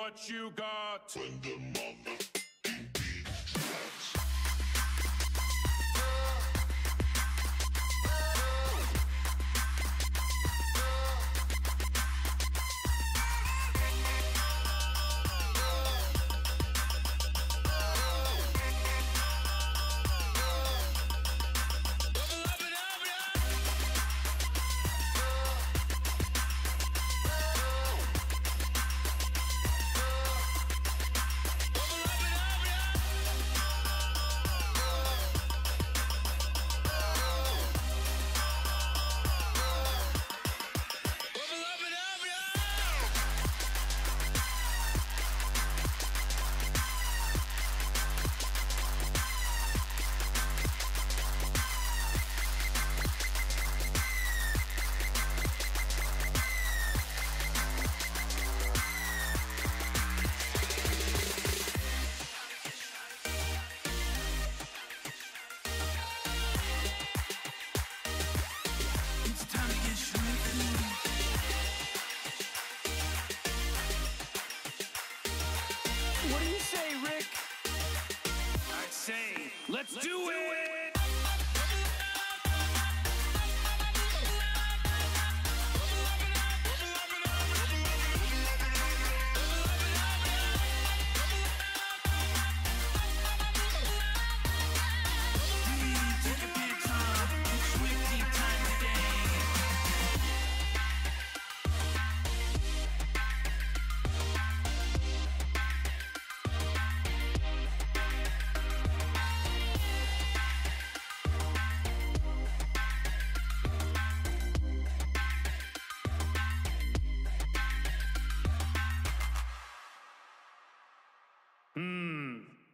what you got. When the mother What do you say, Rick? I'd say, let's do it!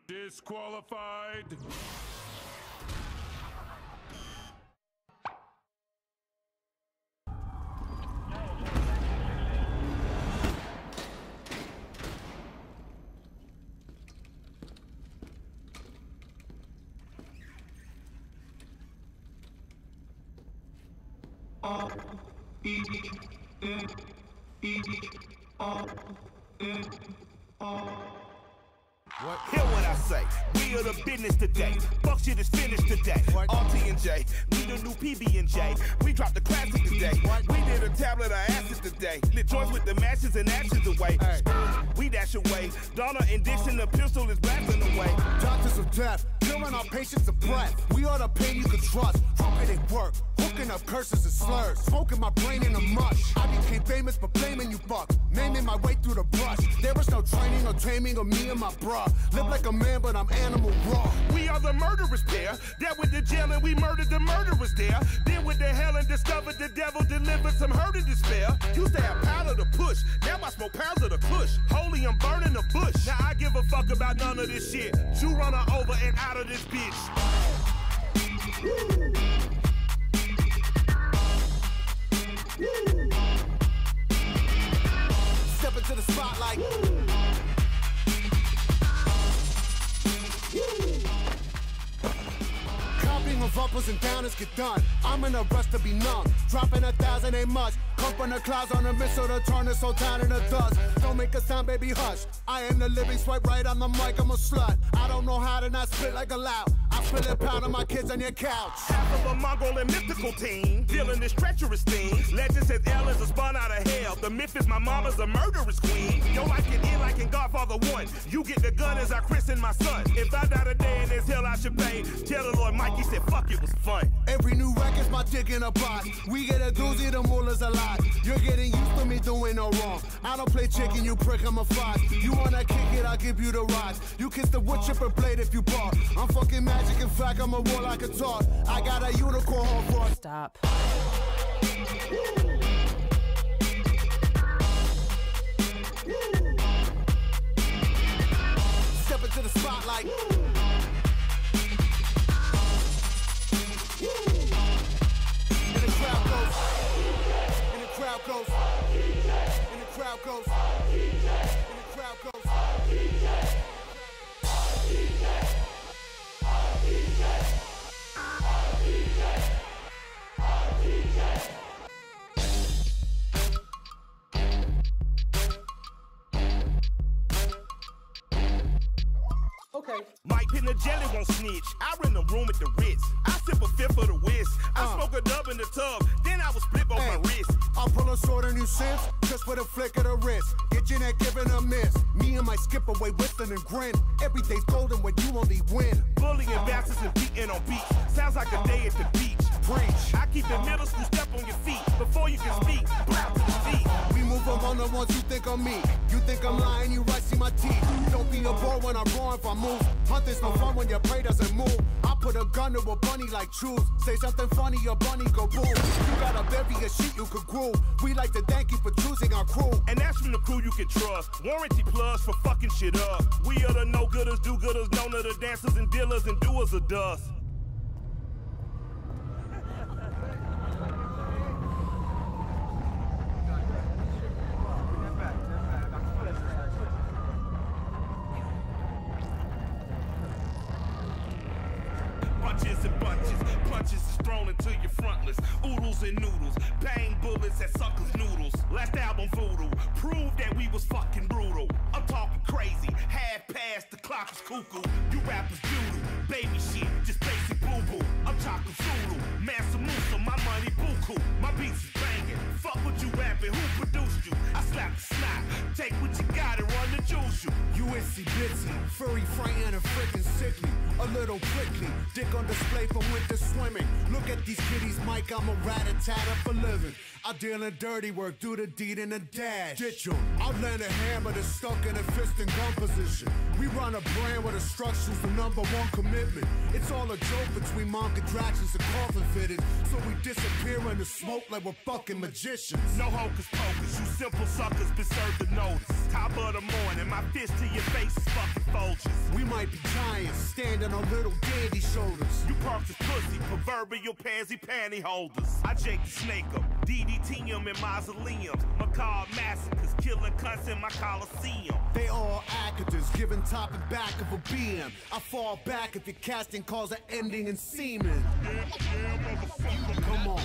Disqualified. What? Hear what I say. We are the business today. Fuck shit is finished today. RT and J, we the new PB and J. We dropped the classic today. We did a tablet of acid today. Lit joints with the matches and actions away. We dash away. Donna and Dixon, the pistol is blasting away. Doctors of death, killing our patients of breath. We are the pain you can trust. Trumpet at work, hooking up curses and slurs. Smoking my brain in a mush. I became famous for blaming you fucks. Naming my way through the brush. There was no training or taming of me and my bruh. Live like a man, but I'm animal raw. We are the murderers pair. That went to jail and we murdered the murderers there. Then went to hell and discovered the devil delivered some hurt and despair. Used to have powder to push. Now I smoke pounds of the kush. Holy, I'm burning the bush. Now I give a fuck about none of this shit. You run her over and out of this bitch. Step into the spotlight. Copying of uppers and downers get done. I'm in a rush to be numb. Dropping 1,000 ain't much. Come from the clouds on a missile to turn this whole town into dust. Don't make a sound, baby, hush. I am the living swipe right on the mic, I'm a slut. I don't know how to not spit like a loud. I spit a pound of my kids on your couch. Half of a Mongol and mystical team, dealing this treacherous thing. Legend says Elle is a spawn out of hell. The myth is my mama's a murderous queen. Yo, like it in like in Godfather 1. You get the gun as I christen my son. If I die today in this hell, I should pay. Tell the Lord Mikey said, fuck, it was fun. Every new record's my dick in a box. We get a doozy, the mullah's a lot. You're getting used to me doing no wrong. I don't play chicken, you prick, I'm a fox. You wanna kick it, I'll give you the rocks. You kiss the wood chipper blade if you bark. I'm fucking magic, in fact, I'm a warlock and talk. I got a unicorn horn for it. Stop. Step into the spotlight. And the crowd goes. And the crowd goes. And the crowd goes. And the crowd goes. Mike Pin the jelly won't snitch. I rent a room at the Ritz. I sip a fifth of the whiz. I smoke a dub in the tub. Then I was split on my wrist. I'll pull a sword on you since, just with a flick of the wrist. Get your neck giving a miss. Me and my skip away, whistling and grin. Every day's golden when you only win. Bullying bastards and beating on beats. Sounds like a day at the beach. Preach. I keep in middle school, step on your feet. Before you can speak, blow to the feet. We move on the ones you think I'm me. You think I'm lying, you right, see my teeth. Don't be a bore when I'm raw if I move. Hunting's no fun when your prey doesn't move. I put a gun to a bunny like choose. Say something funny, your bunny go boom. You got a bevy of shit you could groove. We like to thank you for choosing our crew. And that's from the crew you can trust. Warranty plus for fucking shit up. We are the no-gooders, do-gooders, known of the dancers and dealers and doers of dust. Bunches and bunches, punches is thrown into your frontlets. Oodles and noodles, bang bullets at suckers' noodles. Last album voodoo, proved that we was fucking brutal. I'm talking crazy, half past the clock is cuckoo. You rappers doodle, baby shit, just basic boo-boo. I'm talking Zulu, Mansa Musa, my money buku. My beats is banging, fuck what you rapping, who produced you? I slap the snot, take what you got and run the juice you. USC bitsy, furry, frightened, and freaking sickly. A little prickly, dick on display for winter swimming. Look at these kitties, Mike, I'm a rat-a-tat for living. I deal in dirty work, do the deed in a dash. Ditch 'em, I'll land a hammer that's stuck in a fist and gun position. We run a brand where the structure's the #1 commitment. It's all a joke between mom contractions and coffin fittings. So we disappear in the smoke like we're fucking magicians. No hocus pocus, you simple suckers been served the notice. Top of the morning, my fist to your face is fucking Folgers. We might be giants, standing on little dandy shoulders. You parked as pussy, proverbial pansy panty holders. I Jake the Snake 'em, DDT 'em in mausoleums. Macabre massacres, killing cunts in my coliseum. They all actors, giving top and back of a BM. I fall back if your casting calls are ending in semen. Come on.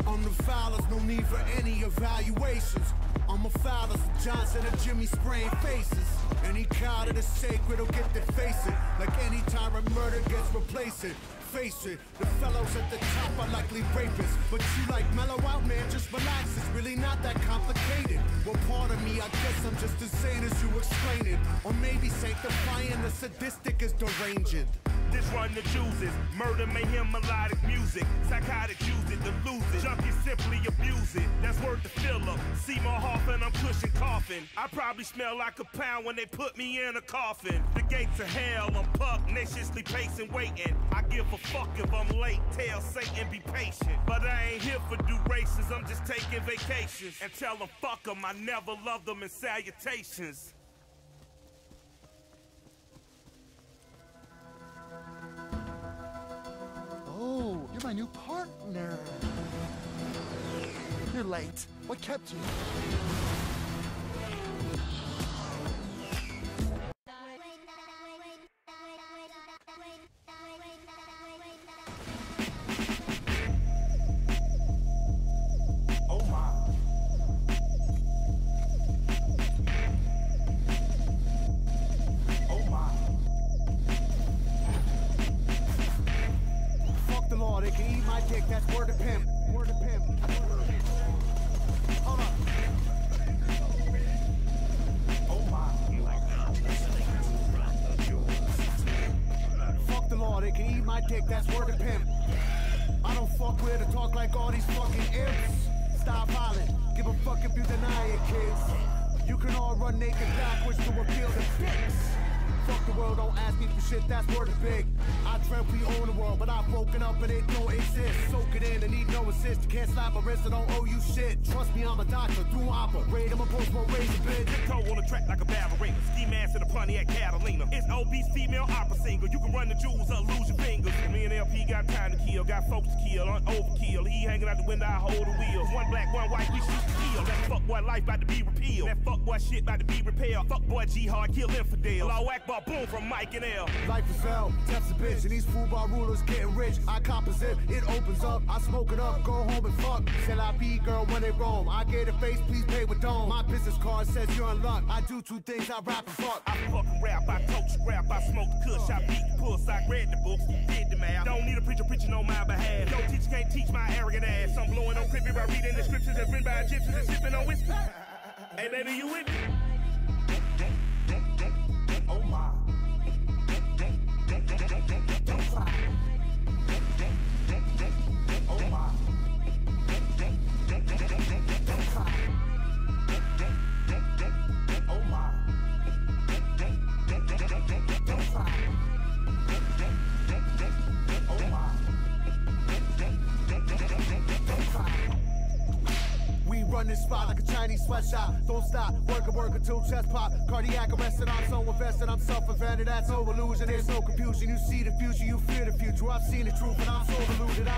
I'm the foulers, no need for any evaluations. I'm a fouler, Johnson and Jimmy spraying faces. Any cow that is sacred will get their face it. Like any time a murder gets replaced it. Face it, the fellows at the top are likely rapists. But you like mellow out, man, just relax. It's really not that complicated. Well, part of me, I guess I'm just as sane as you explain it. Or maybe sanctifying the sadistic is deranging. This run the juices, murder, mayhem, melodic music. Psychotic use it to lose it. Junkies simply abuse it. That's worth the fill up. Seymour Hoffman, I'm pushing coffin. I probably smell like a pound when they put me in a coffin. The gates of hell, I'm pugnaciously pacing, waiting. I give a fuck if I'm late. Tell Satan be patient. But I ain't here for durations, I'm just taking vacations. And tell them fuck them, I never loved them in salutations. Oh, you're my new partner. You're late. What kept you? Oh my. Oh my. Fuck the law, they can eat my dick, that's word of pimp. Word of pimp. Hold up. Oh my. Fuck the law, they can eat my dick, that's word of pimp. I don't fuck with or talk like all these fucking imps. Stop hollering, give a fuck if you deny it, kids. You can all run naked backwards to appeal to pics. Fuck the world, don't ask me for shit, that's word of big. I dreamt we own the world, but I've broken up and it don't exist. Soak it in and need no assist. You can't slap a wrist, I don't owe you shit. Trust me, I'm a doctor, do operate, I'm a post-mo razor bit. Toe on the track like a ballerina. Ski mask in a Pontiac Catalina. It's OBC female opera singer. You can run the jewels up, lose your fingers. Me and LP got time to kill, got folks to kill, on overkill. He hanging out the window, I hold the wheels. One black, one white, we shoot to kill. That fuck boy life about to be repealed. That fuck boy shit about to be repaired. Fuck boy jihad, kill infidel. Law jackpot, boom from Mike and L. Life is hell, death's a bitch, and these football rulers getting rich. I composite, it opens up, I smoke it up, go home and fuck. Till I be girl when they roam. I get a face, please pay with dome. My business card says you're in luck. I do two things, I rap and fuck. I fuck rap, I coach rap, I smoke kush, I beat the puss, I read the books, did the math. Don't need a preacher preaching on my behalf. No teacher can't teach my arrogant ass. I'm blowing on crippy by reading the scriptures that's written by Egyptians and sipping on whiskey. Hey, lady, you with me? Oh my. Don't cry. Oh my. Don't cry. Oh my. Don't cry. Oh my. Don't cry. We run this spot like a Chinese sweatshop. Don't stop, work until chest pop. Cardiac arrested, I'm so invested, I'm self-invented. That's no illusion, there's no confusion. You see the future, you fear the future. I've seen the truth and I'm so deluded.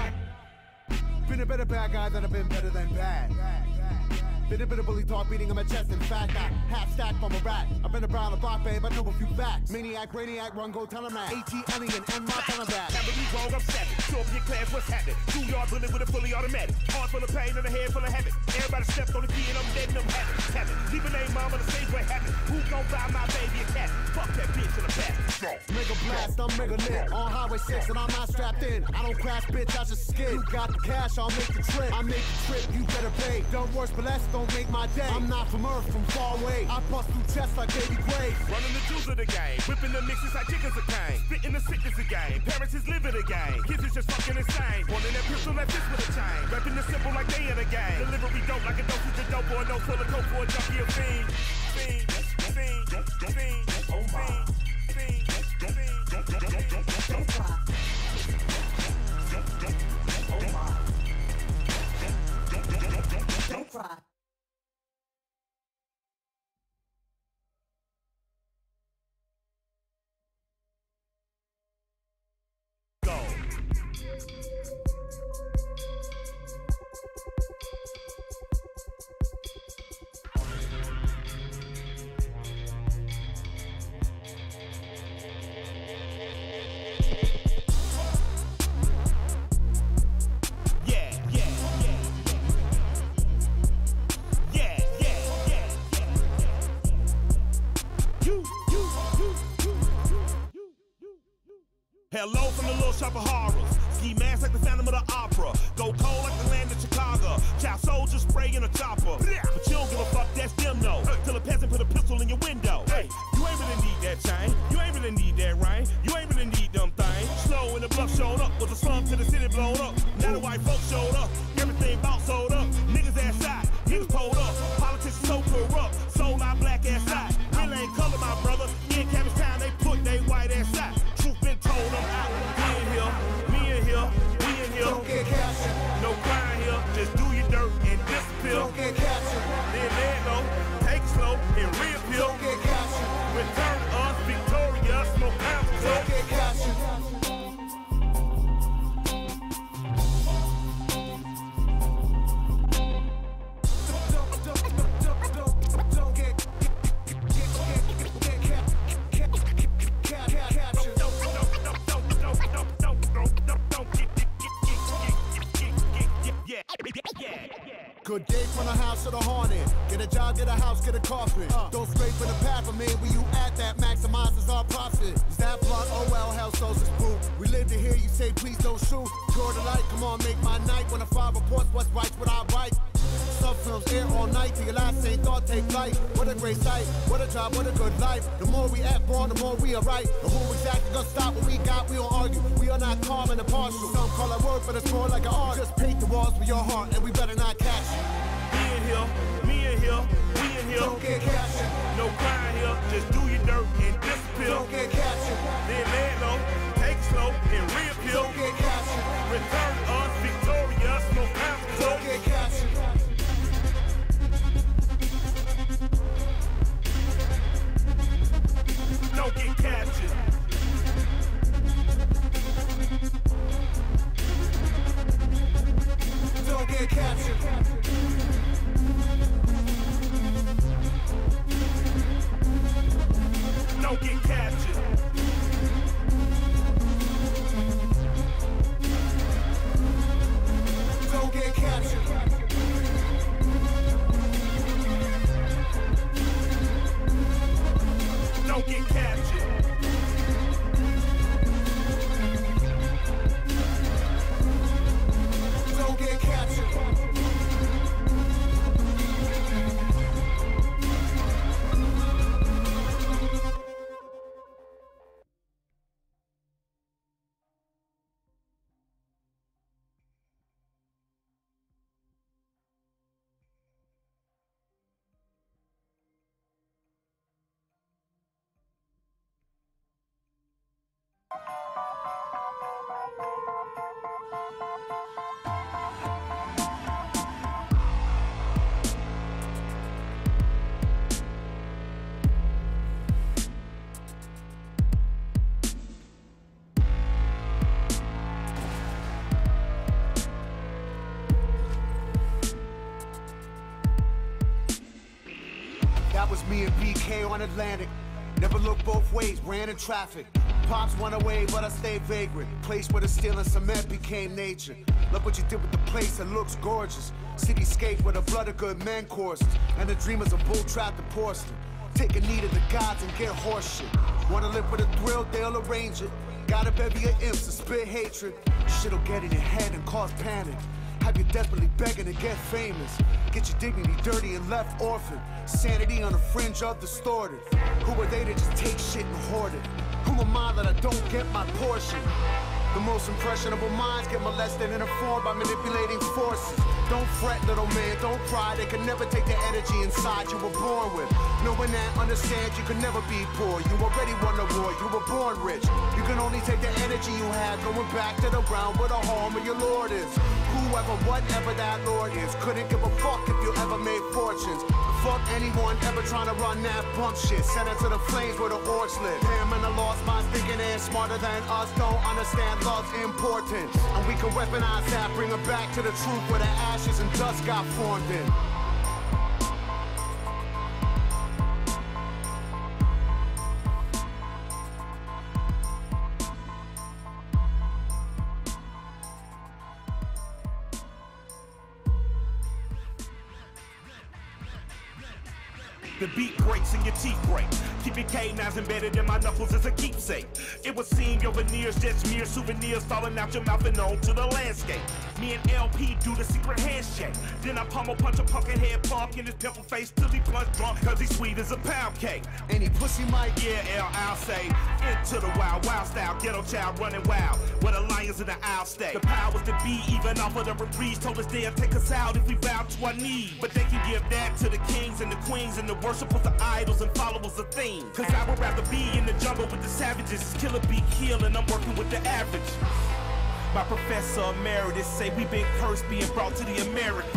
I've been a better bad guy than I've been better than bad. Been a bit of bully talk, beating on my chest. In fact, I half stack from a rat. I've been around the block, babe, I know a few facts. Maniac, radiac, run, go, tell him that. AT, alien, and my tell him that. Never be wrong, I'm savage. Show up your class, what's happening? 2-yard bullet with a fully automatic. Heart full of pain and a head full of habit. Everybody stepped on the key and I'm dead and I'm happy. Leave a name, mom, on the stage where it happened. Who gon' buy my baby a cat? Fuck that bitch in the past. Mega blast, I'm mega lit. On Highway 6 and I'm not strapped in. I don't crash, bitch, I just skid. You got the cash, I'll make the trip. I make the trip, you better pay. Don't worse, but less, don't make my day. I'm not from Earth, from far away. I bust through chests like baby Graves. Running the juice of the game. Whipping the mixes like chickens a cane. Spitting the sickness a game. Parents is living a game. Kids is just fucking insane. Wanting that pistol like this with a chain. Rapping the simple like they in a game. Delivery dope like a dosage of dope or a no full of coke for a junkie or fiend. Fiend, fiend, fiend, oh my. Fiend, fiend, don't cry. Oh my. Don't cry. Go. Hello from the little shop of horrors. Ski mask like the Phantom of the Opera. Go cold like the land of Chicago. Child soldiers spray in a chopper. But you don't give a fuck, that's them no. Till a peasant put a pistol in your window. Hey, you ain't really need that chain. You ain't really need that rain. You ain't really need them things. Slow when the bluff showed up. Was a slum to the city blown up. Now the white folks showed up. Everything bout sold up. Niggas ass side. Niggas pulled up. Politicians so corrupt. Sold our black ass side. Real ain't color, my brother. In Cabbage Town, they put they white ass side. Truth been told, I'm out. We in here, me in here, we in here. Don't get captured. No crime here, just do your dirt and disappear. Don't get captured. Then lay it low, take it slow, and reappeal. Don't get captured. Return to us victorious, no council. Don't get captured. Good day from the house to the haunted. Get a job, get a house, get a coffin. Don't scrape for the path of me. Where you at that maximizes our profit. Is that blood? Oh well, hell so's his boot. We live to hear you say please don't shoot. Draw the light, come on, make my night. When the file reports what's right, what I write. Sub films air all night till your last same thought take flight. What a great sight, what a job, what a good life. The more we act born, the more we are right. And who exactly gonna stop what we got? We don't argue. We are not calm and impartial. Some call it work, but it's more like an art. Just paint the walls with your heart, and we better not catch it. Me in here, me in here, we in here. Don't get captured. No crime here, just do your dirt and disappear. Don't get captured. Then lay it low, take it slow, and reappeal. Don't get captured. Return to us victorious, no council. Don't get captured. Don't get captured. Don't get captured. was me and BK on Atlantic. Never looked both ways, ran in traffic. Pops went away, but I stayed vagrant. Place where the steel and cement became nature. Look what you did with the place, it looks gorgeous. Cityscape where the blood of good men courses. And the dreamers of bull trapped in porcelain. Take a knee to the gods and get horse shit. Wanna live with a thrill, they'll arrange it. Got a bevy of imps to spit hatred. Shit'll get in your head and cause panic. Have you desperately begging to get famous. Get your dignity dirty and left orphaned. Sanity on the fringe of distorted. Who are they to just take shit and hoard it? Who am I that I don't get my portion? The most impressionable minds get molested and informed by manipulating forces. Don't fret, little man, don't cry. They can never take the energy inside you were born with. Knowing that, understand you can never be poor. You already won the war, you were born rich. You can only take the energy you have going back to the realm where the home of your Lord is. Whoever, whatever that Lord is, couldn't give a fuck if you ever made fortunes. Fuck anyone ever trying to run that bump shit. Send it to the flames where the orcs live. Him and the lost minds thinking they're smarter than us, don't understand love's importance. And we can weaponize that, bring them back to the truth where the ashes and dust got formed in. The beat breaks and your teeth break. Keep your K9s embedded in my knuckles as a keepsake. It would seem your veneers just mere souvenirs falling out your mouth and onto the landscape. Me and LP do the secret handshake. Then I pummel punch a pumpkin head punk in his pimple face till he plunge drunk cause he's sweet as a pound cake. Any pussy mic? Yeah, I'll say. Into the wild, wild style, ghetto child running wild. Where the lions in the aisle stay. The powers that be, even off of the reprise, told us they'll take us out if we bow to our knees. But they can give that to the kings and the queens and the worshipers of idols and followers of themes. Cause I would rather be in the jungle with the savages. Killer be kill and I'm working with the average. My professor emeritus say we've been cursed being brought to the Americans.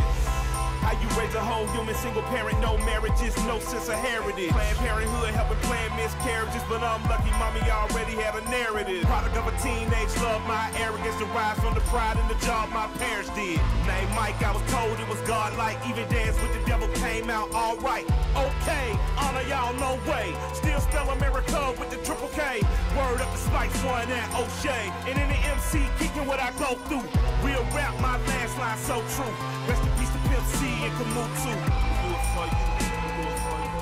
How you raise a whole human single parent, no marriages, no sense of heritage. Planned Parenthood helping plan miscarriages, but I'm lucky mommy already had a narrative. Product of a teenage love, my arrogance derives from the pride and the job my parents did. Name Mike, I was told it was godlike. Even Dance with the Devil came out alright. Okay, honor y'all, no way. Still spell America with the triple K. Word up the Spice One and O'Shea. And in the MC, kicking what I go through. Real rap, my last line so true. Rest in peace to Pimp C and Kamut too. Do it for you. Do it for you.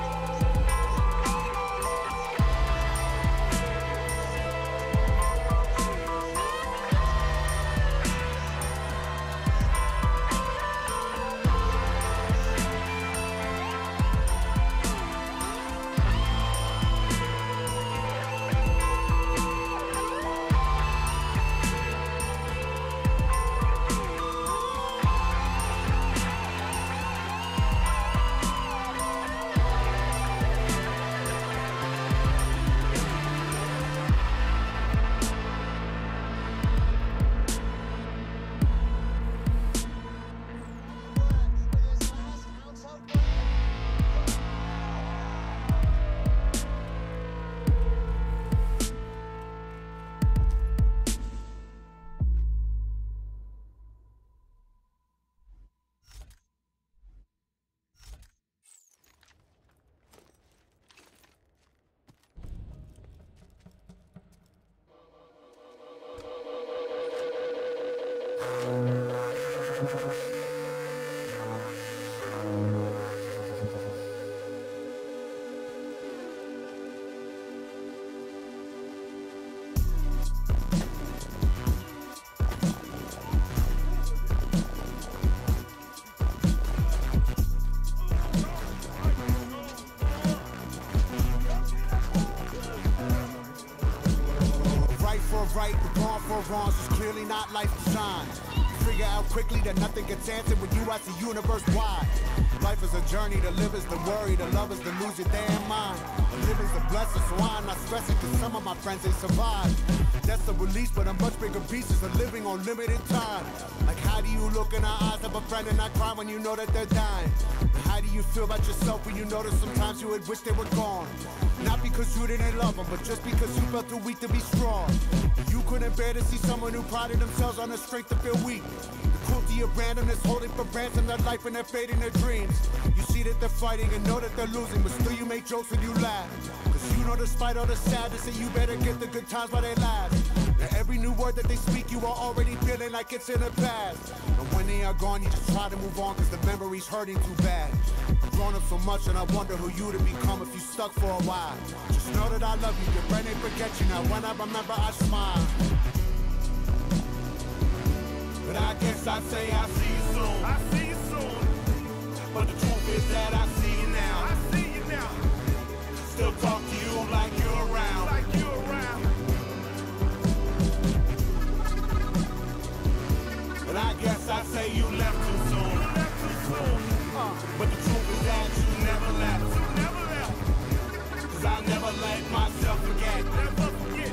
Right, the wrong for wrongs is clearly not life design. You figure out quickly that nothing gets answered when you ask the universe why. Life is a journey, to live is the worry, to love is to lose your damn mind. To live is the blessing, so I'm not stressing, cause some of my friends, they survive. That's the release, but a much bigger beast is a living on limited time. Like how do you look in the eyes of a friend and not cry when you know that they're dying? And how do you feel about yourself when you notice sometimes you would wish they were gone? Not because you didn't love them, but just because you felt too weak to be strong. You couldn't bear to see someone who prided themselves on the strength to feel weak. The cruelty of randomness, holding for ransom their life and their fate and their dreams. You see that they're fighting and know that they're losing, but still you make jokes and you laugh. Cause you know despite all the sadness that you better get the good times while they last. Now every new word that they speak, you are already feeling like it's in the past. And when they are gone, you just try to move on cause the memory's hurting too bad. I've grown up so much and I wonder who you'd have become if you stuck for a while. Just know that I love you, your brain ain't forget you. Now when I remember, I smile. But I guess I'd say I'll see you soon. I see you soon. But the truth is that I see you now. I see you now. Still talk to you like you're around. Like you around. But I guess I'd say you left too soon. You left too soon. But the truth is that you never left. You never left. Cause I never let myself forget. Never forget.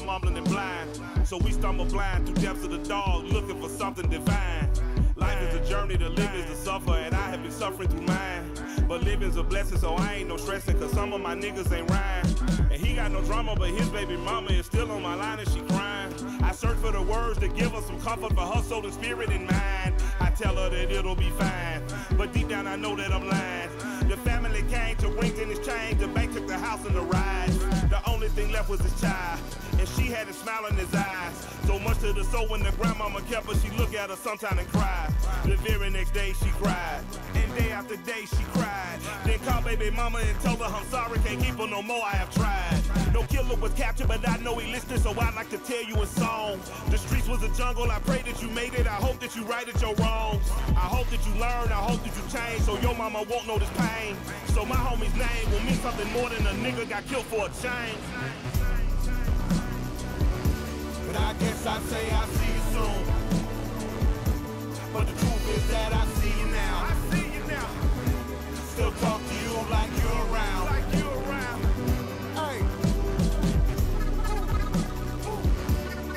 Mumbling and blind, so we stumble blind through depths of the dog, looking for something divine. Life is a journey, to live is to suffer, and I have been suffering through mine. But living's a blessing, so I ain't no stressing, cause some of my niggas ain't rhyme. And he got no drama, but his baby mama is still on my line and she crying. I search for the words to give her some comfort for her soul and spirit and mind. I tell her that it'll be fine, but deep down I know that I'm lying. The family came to rings in his chain, the bank took the house and the ride. The only thing left was his child, and she had a smile in his eyes. So much to the soul when the grandmama kept her, she look at her sometime and cry. The very next day she cried, and day after day she cried. Then called baby mama and told her I'm sorry, can't keep her no more, I have tried. No killer was captured, but I know he listened, so I'd like to tell you a song. The streets was a jungle, I pray that you made it, I hope that you righted your wrongs. I hope that you learn, I hope that you change, so your mama won't know this pain. So my homie's name will mean something more than a nigga got killed for a change. But I guess I'd say I'll see you soon. But the truth is that I see you now. I see you now. Still talk to you like you're around. Like you around. Hey.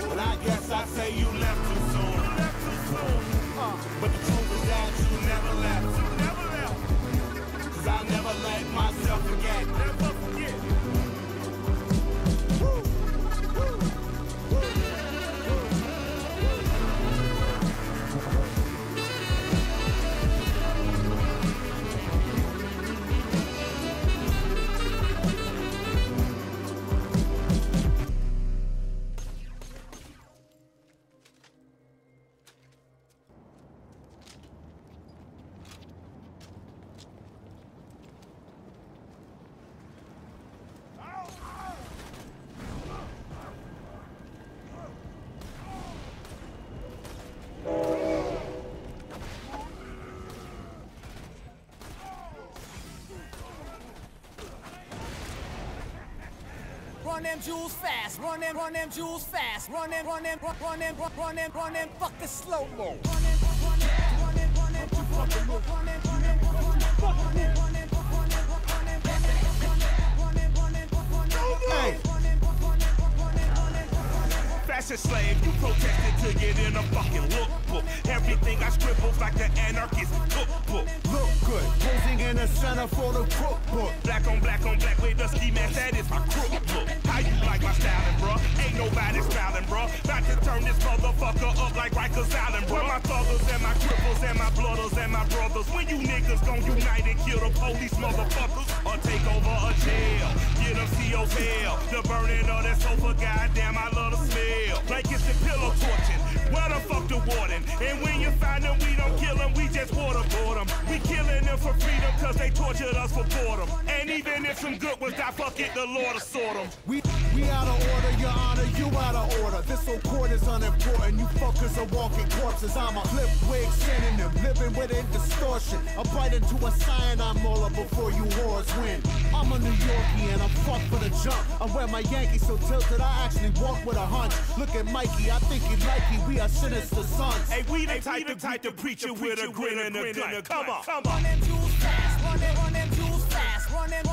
But I guess I'd say you left too soon. You left too soon. But the truth is that you never left. You never left. Cause I never let myself forget. Never forget. Run them jewels fast, run them jewels fast, run them, fuck the slow-mo. Hey. Fashion slave, you protested to get in a fucking lookbook. Everything I scribbles like the anarchist cookbook. Look good, posing in a center for the cookbook. Black on black with the ski mask, that is my crook look. How you like my styling, bruh? Ain't nobody smiling, bruh. About to turn this motherfucker up like Rikers Island, bruh. My thuggers and my cripples and my blooders and my brothers. When you niggas gon' unite and kill the police motherfuckers, or take over a jail, get them CO's hell. The burning of that sofa, goddamn, I love the smell. Blankets and pillow torching, where the fuck the warden? And when you find them, we don't kill them, we just waterboard them. We killing them for freedom cause they tortured us for boredom. And even And if some good ones die, fuck it, the Lord will sort them. We out of order, your honor, you out of order. This whole court is unimportant. You fuckers are walking corpses. I'm a flip wig synonym, living within distortion. I bite into a cyanide molar before you whores win. I'm a New Yorkie and I'm fucked for the jump. I wear my Yankees so tilted I actually walk with a hunch. Look at Mikey, I think he's likey. We are sinister sons. Hey, we the type to preach it with a grin and a gun. Come on, come on. Run them jewels fast, run them jewels fast, run them.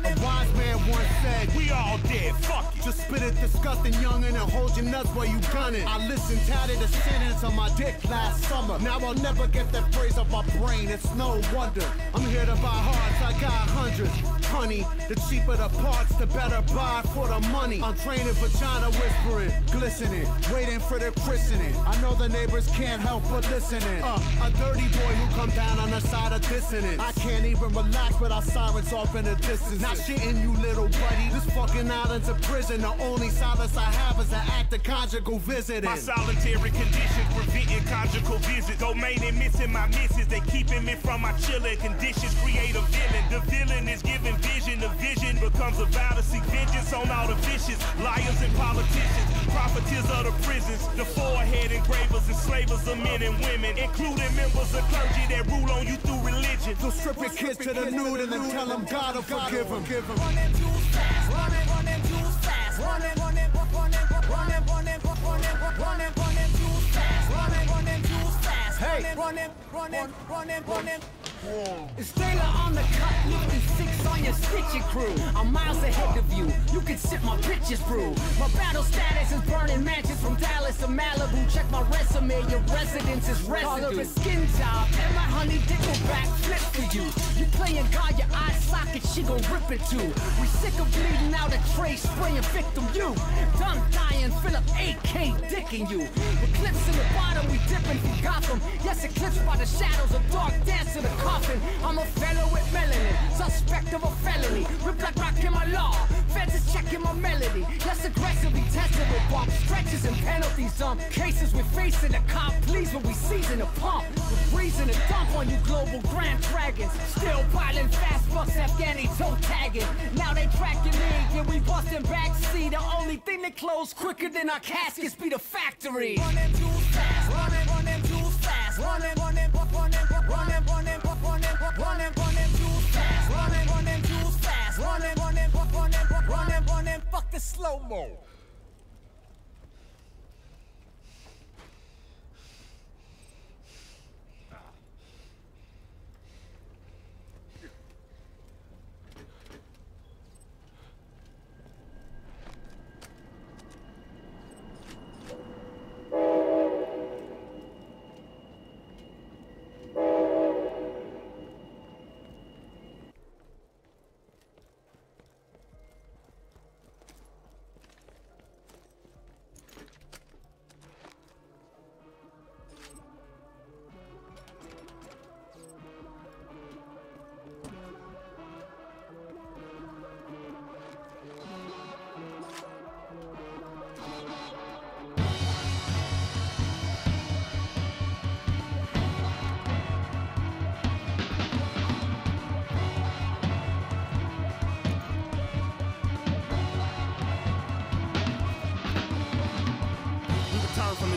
A wise man once said, we all dead, fuck it. Just spit it disgusting youngin' and hold your nuts while you gunning. I listened, tatted a sentence on my dick last summer. Now I'll never get that phrase off my brain, it's no wonder. I'm here to buy hearts, I got hundreds. Honey, the cheaper the parts, the better buy for the money. I'm training vagina whispering, glistening, waiting for the christening. I know the neighbors can't help but listening. A dirty boy who come down on the side of dissonance. I can't even relax without sirens off in the distance. Not shitting you, little buddy. This fucking island's a prison. The only solace I have is an act of conjugal visiting. My solitary conditions preventing conjugal visits. Domaining missing my misses. They keeping me from my chilling conditions. Create a villain. The villain is giving vision. The vision becomes a vow to seek vengeance on all the vicious liars and politicians. Profiteers of the prisons. The forehead engravers, enslavers of men and women, including members of clergy that rule on you through religion. So strip your kids to the nude and then tell them God will forgive them. Run them jewels fast, run them jewels fast, run them jewels fast, run them jewels fast. Hey, run them. It's Taylor on the cut, lifting 6 on your stitching crew. I'm miles ahead of you, you can sip my bitches brew. My battle status is burning mansions from Dallas to Malibu. Check my resume, your residence is residue. Call her a skin job, and my honey dick will backflip for you. You playing God, your eye socket, she gon' rip it too. We sick of bleeding out a tray, spraying victim you. Done dying, Philip AK dicking you. Eclipse in the bottom, we dipping from Gotham. Yes, eclipsed by the shadows of dark dance in the coffin. I'm a fellow with melanin, suspect of a felony. Rip like rock in my law, feds is checking my melody. Yes, aggressively tested with bomb stretches and penalties. Some cases we're facing the cop, please, when we season the pump. We're breezing a dump on you global grand dragons. Still piling fast bucks, Afghani toe tagging. Now they tracking me, yeah, we busting backseat. The only thing that close quicker than our caskets be the factory. Run them jewels fast, run them jewels fast, run them jewels fast, run them jewels fast, run them, fuck the slow-mo.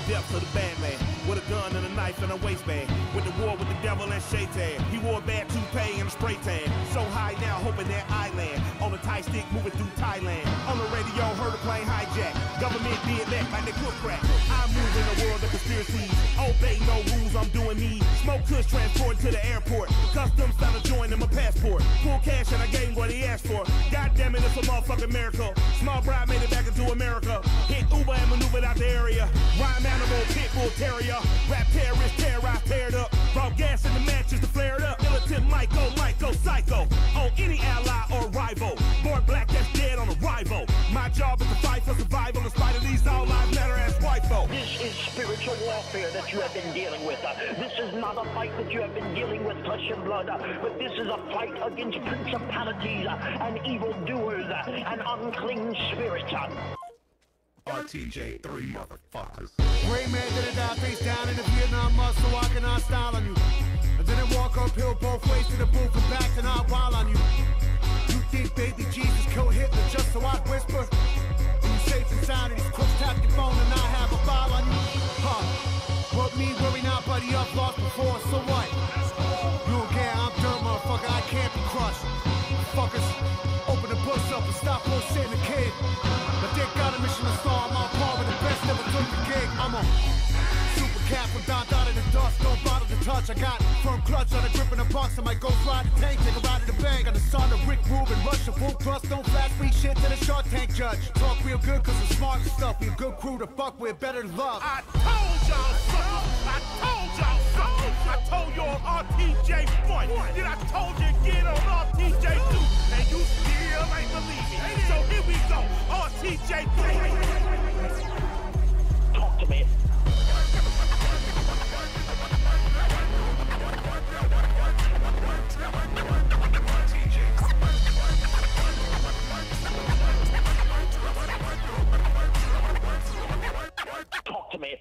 Depths of the bad man, with a gun and a knife and a waistband, with the war with the devil and Shaitan. He wore a bad toupee and a spray tan, so high now hoping that I land on a Thai stick moving through Thailand. On the radio heard a plane hijack, government did that like they cook crack. I move in a world of conspiracies, obey no rules, I'm doing me. Smoke kush transported to the airport, customs found a joint in my passport. Full cash and I gave him what he asked for. God damn it, it's a motherfucking miracle. Small bride made it back into America. Hit Uber and maneuvered out the area. Rhyme animal, pit bull terrier. Rap terrorist, terrorized, paired up. Brought gas in the matches to flare it up. Militant Michael, psycho. On any ally or rival. Born black, that's dead on arrival. My job is to fight for survival in spite of these all lives matter as whiteful. This is spiritual warfare that you have been dealing with. This is not a fight that you have been dealing with flesh and blood, but this is a fight against principalities and evildoers and unclean spirits. RTJ 3 motherfuckers. Great man did it die face down in the Vietnam mud so I cannot style on you. Didn't walk uphill both ways to the booth and back, and I'll wild on you. You think baby Jesus killed Hitler just so I'd whisper? When you safe and sound and these crooks tap your phone and I have a file on you? Huh? What me worry now, buddy, I've lost before, so what? You don't care, I'm dirt, motherfucker, I can't be crushed. Fuckers, open the books up and stop bullshitting the kid. But they got a mission to star, I'm on par with the best, never took the gig. I'm a super cat from down in the dust, don't bother to touch. I got firm clutch on a grip in a box, I might go ride the tank, take a ride in the bank. Got the son of Rick Rubin, rush a full thrust, don't flash free shit to the Shark Tank judge. Talk real good cause we're smart and stuff, we a good crew to fuck with, better than love. I told y'all something, I told y'all something. I told you on RTJ 1, then I told you again on RTJ 2, and you still ain't believe me. So here we go, RTJ 3. Talk to me. Talk to me.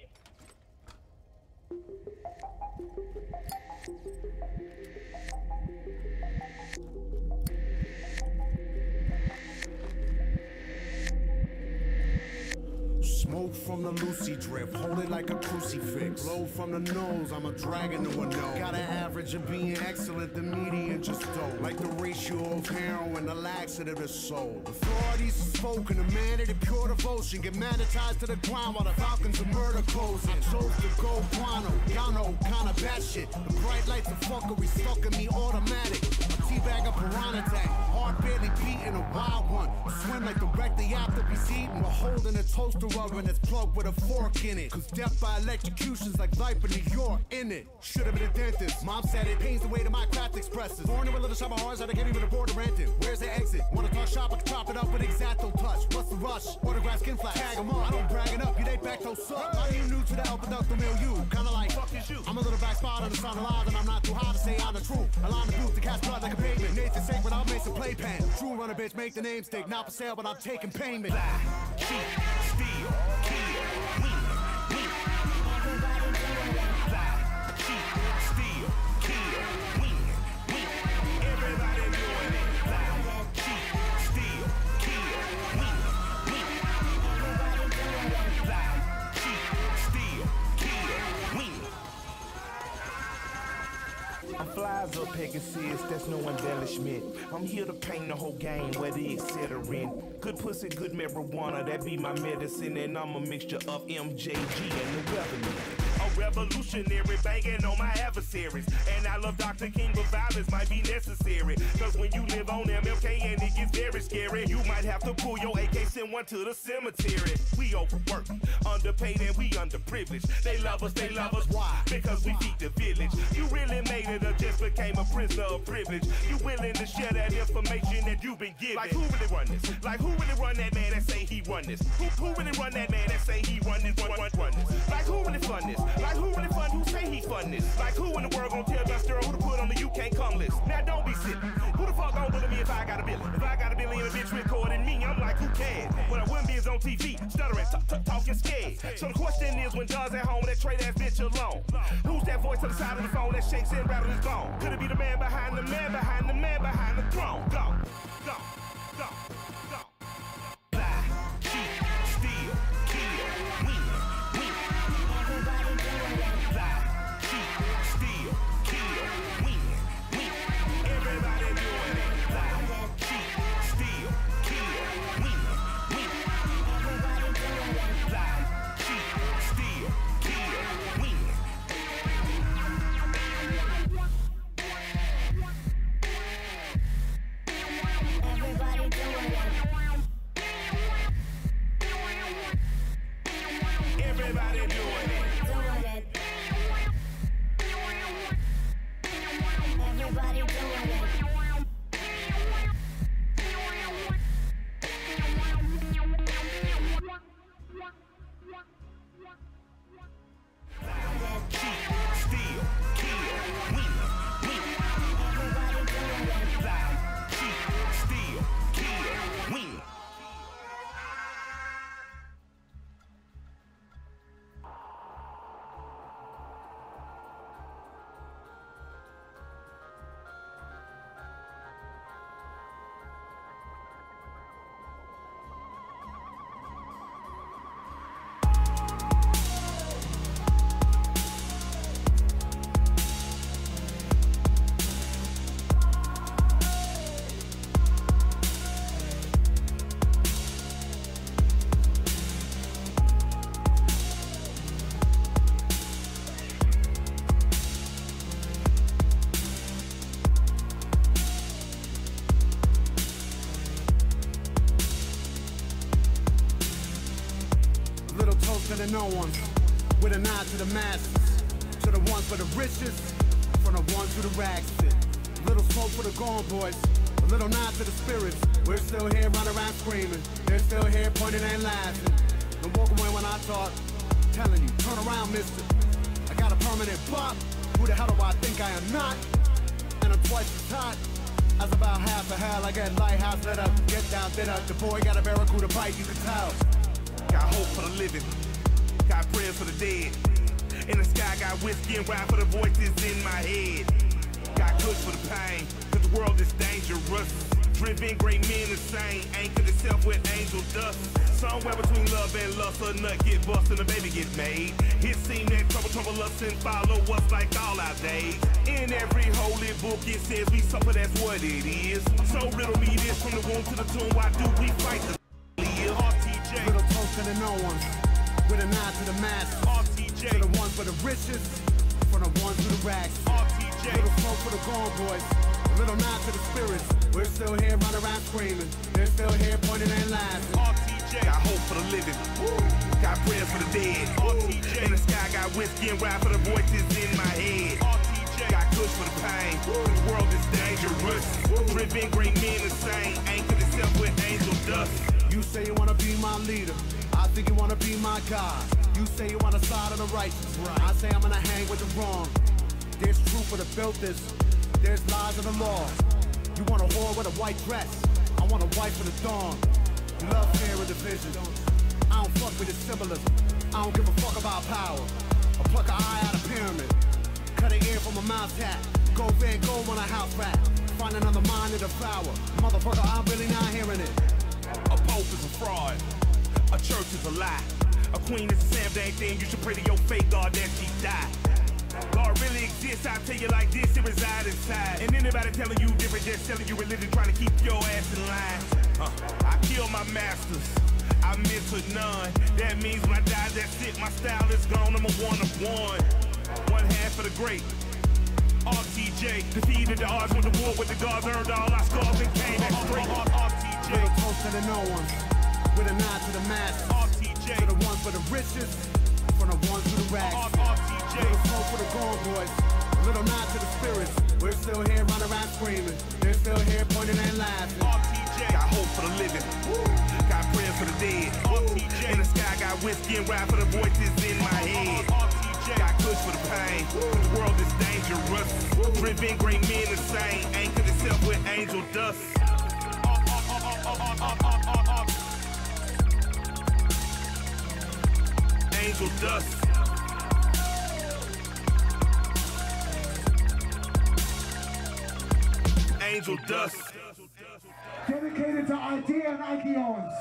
Smoke from the Lucy drip, hold it like a crucifix. Blow from the nose, I'm a dragon to a nose. Got an average of being excellent, the median just don't. Like the ratio of heroin, the laxative is sold. Authorities are spoken, a man of the pure devotion. Get magnetized to the ground while the falcons of murder closing. I chose to go guano, y'all know, kinda bad shit. The bright lights of fuckery stuck in me automatic. A teabag a piranha tank, heart barely beating a wild one. Swim like the wreck they after be eaten. We're holding a toaster oven that's plugged with a fork in it. Cause death by electrocution's like life in New York, in it. Should've been a dentist. Mom said it pains the way that my craft expresses. Born in a little shop of horrors that I can't even afford to rent it. Where's the exit? Wanna talk shop, I can chop it up with X-Acto touch. What's the rush? Autograph skin flash. Tag 'em up. I don't bragging up, you they back those suck. Are you new to the Alpha Delta milieu? Kinda like, fuck is you. I'm a little back spot on the sound alive, and I'm not too high to say I'm the truth. Align the booth to cast blood like a pavement. Nathan sacred, I'll make some playpen. True runner bitch, make the name stick. Not for sale, but I'm taking payment. Cheat, steal, kill, win, win. Lie, cheat, steal, kill, win, win. Everybody doing it. Lie, cheat, steal, kill, win, win. Lie, cheat, steal, kill, win. I'm flies up Pegasus, that's no embellishment. I'm here to paint the whole game, where the etc. in. Good pussy, good marijuana, that be my medicine. And I'm a mixture of MJG and the weatherman. A revolutionary banging on my adversaries. And I love Dr. King, but violence might be necessary. Cause when you live on MLK and it gets very scary, you might have to pull your AK, send one to the cemetery. We overworked, underpaid, and we underprivileged. They love us, why? Because we feed the village. You really made it or just became a prisoner of privilege? You willing to share that information that you've been given? Like who really run this? Like who really run that man that say he run this? Who really run that man that say he run this, run this? Like who really fund this? Like who really fund who say he fund this? Like who in the world gonna tell Dusty who to put on the you can't come list? Now don't be silly. Who the fuck gonna believe me if I got a billion? If I got a billion and a bitch recording me, I'm like, who cares? What I wouldn't be is on TV, stuttering, talking scared. So the question is, when Doug's at home, that trade ass bitch alone. Who's that voice on the side of the phone that shakes and rattles his bone? Could it be the man behind the man behind the man behind the throne? Go, go, go, go. Lie, cheat, steal, kill, win, win. Lie, cheat, steal, kill, win, win. Everybody doing it. Lie, cheat, steal, kill, win, win. Lie, cheat, steal, kill, win. Everybody doing it. Everybody doing it. Everybody doing it. Cheat, steal, kill, win, win. Lie, cheat, steal, kill, win. to the no ones, with a nod to the masses, to the ones for the richest, from the ones who the rags fit. Little smoke for the gone boys, a little nod to the spirits. We're still here running around screaming, they're still here pointing and laughing. Don't walk away when I talk, telling you, turn around, mister. I got a permanent bop, who the hell do I think I am not? And I'm twice as hot as about half a hell. I get lighthouse lit up, get down, lit up. The boy got a barracuda bite, you can tell. Got hope for the living, got prayers for the dead. In the sky, got whiskey and ride for the voices in my head. Got kush for the pain, cause the world is dangerous. Driven great men insane, anchored itself with angel dust. Somewhere between love and lust, a nut get bust and a baby get made. It seem that trouble us and follow us like all our days. In every holy book it says we suffer, that's what it is. So riddle me this, from the womb to the tomb, why do we fight to live? RTJ. Little toast to the no ones, with a nod to the masses. RTJ. To the ones for the richest, from the ones who the rags. RTJ. Little smoke for the gone boys, a little nod to the spirits. We're still here running around screaming, they're still here pointing and laughing. RTJ. Got hope for the living, got prayers for the dead. RTJ. In the sky, got whiskey and ride for the voices in my head. RTJ. Got kush for the pain, the world is dangerous. Driven great men insane, anchored itself with angel dust. You say you wanna be my leader, I think you wanna be my God. You say you wanna side of the righteous, I say I'm gonna hang with the wrong. There's truth for the built this, there's lies of the law. You want a whore with a white dress, I want a wife for the dawn. You love fear and division, I don't fuck with the symbolism. I don't give a fuck about power. I pluck an eye out of pyramid, cut an ear from a mouse tap. Go Van Gogh on a house rat, find another mind to devour. Motherfucker, I'm really not hearing it. A pope is a fraud, a church is a lie. A queen is the same dang thing, you should pray to your fake God that she die. God really exists, I tell you like this, it resides inside. And anybody telling you different, just selling you religion, trying to keep your ass in line. I kill my masters, I mentor none. That means when I die, that's it, my style is gone, I'm a one of one. One half for the great, RTJ. Defeated the odds, went to war with the gods, earned all our scars and came back straight. RTJ. Little toast to the no ones, with a nod to the masses. RTJ. To the ones for the richest, from the ones who the rags. RTJ. Little smoke for the gone boys, a little nod to the spirits. We're still here running around screaming, they're still here pointing and laughing. RTJ. Got hope for the living, got prayers for the dead. RTJ. In the sky, got whiskey and ride for the voices in my head. RTJ. Got kush for the pain, the world is dangerous. Driven great men insane, anchored itself with angel dust. Angel dust. Angel dust. Dedicated to idea and ideons.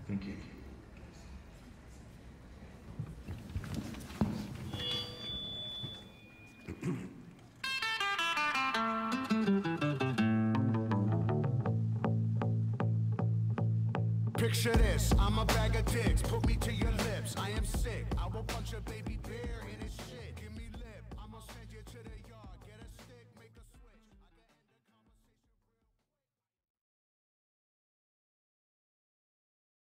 Thank you. Picture this, I'm a bag of dicks, put me to your lips. I am sick, I will punch a baby bear in his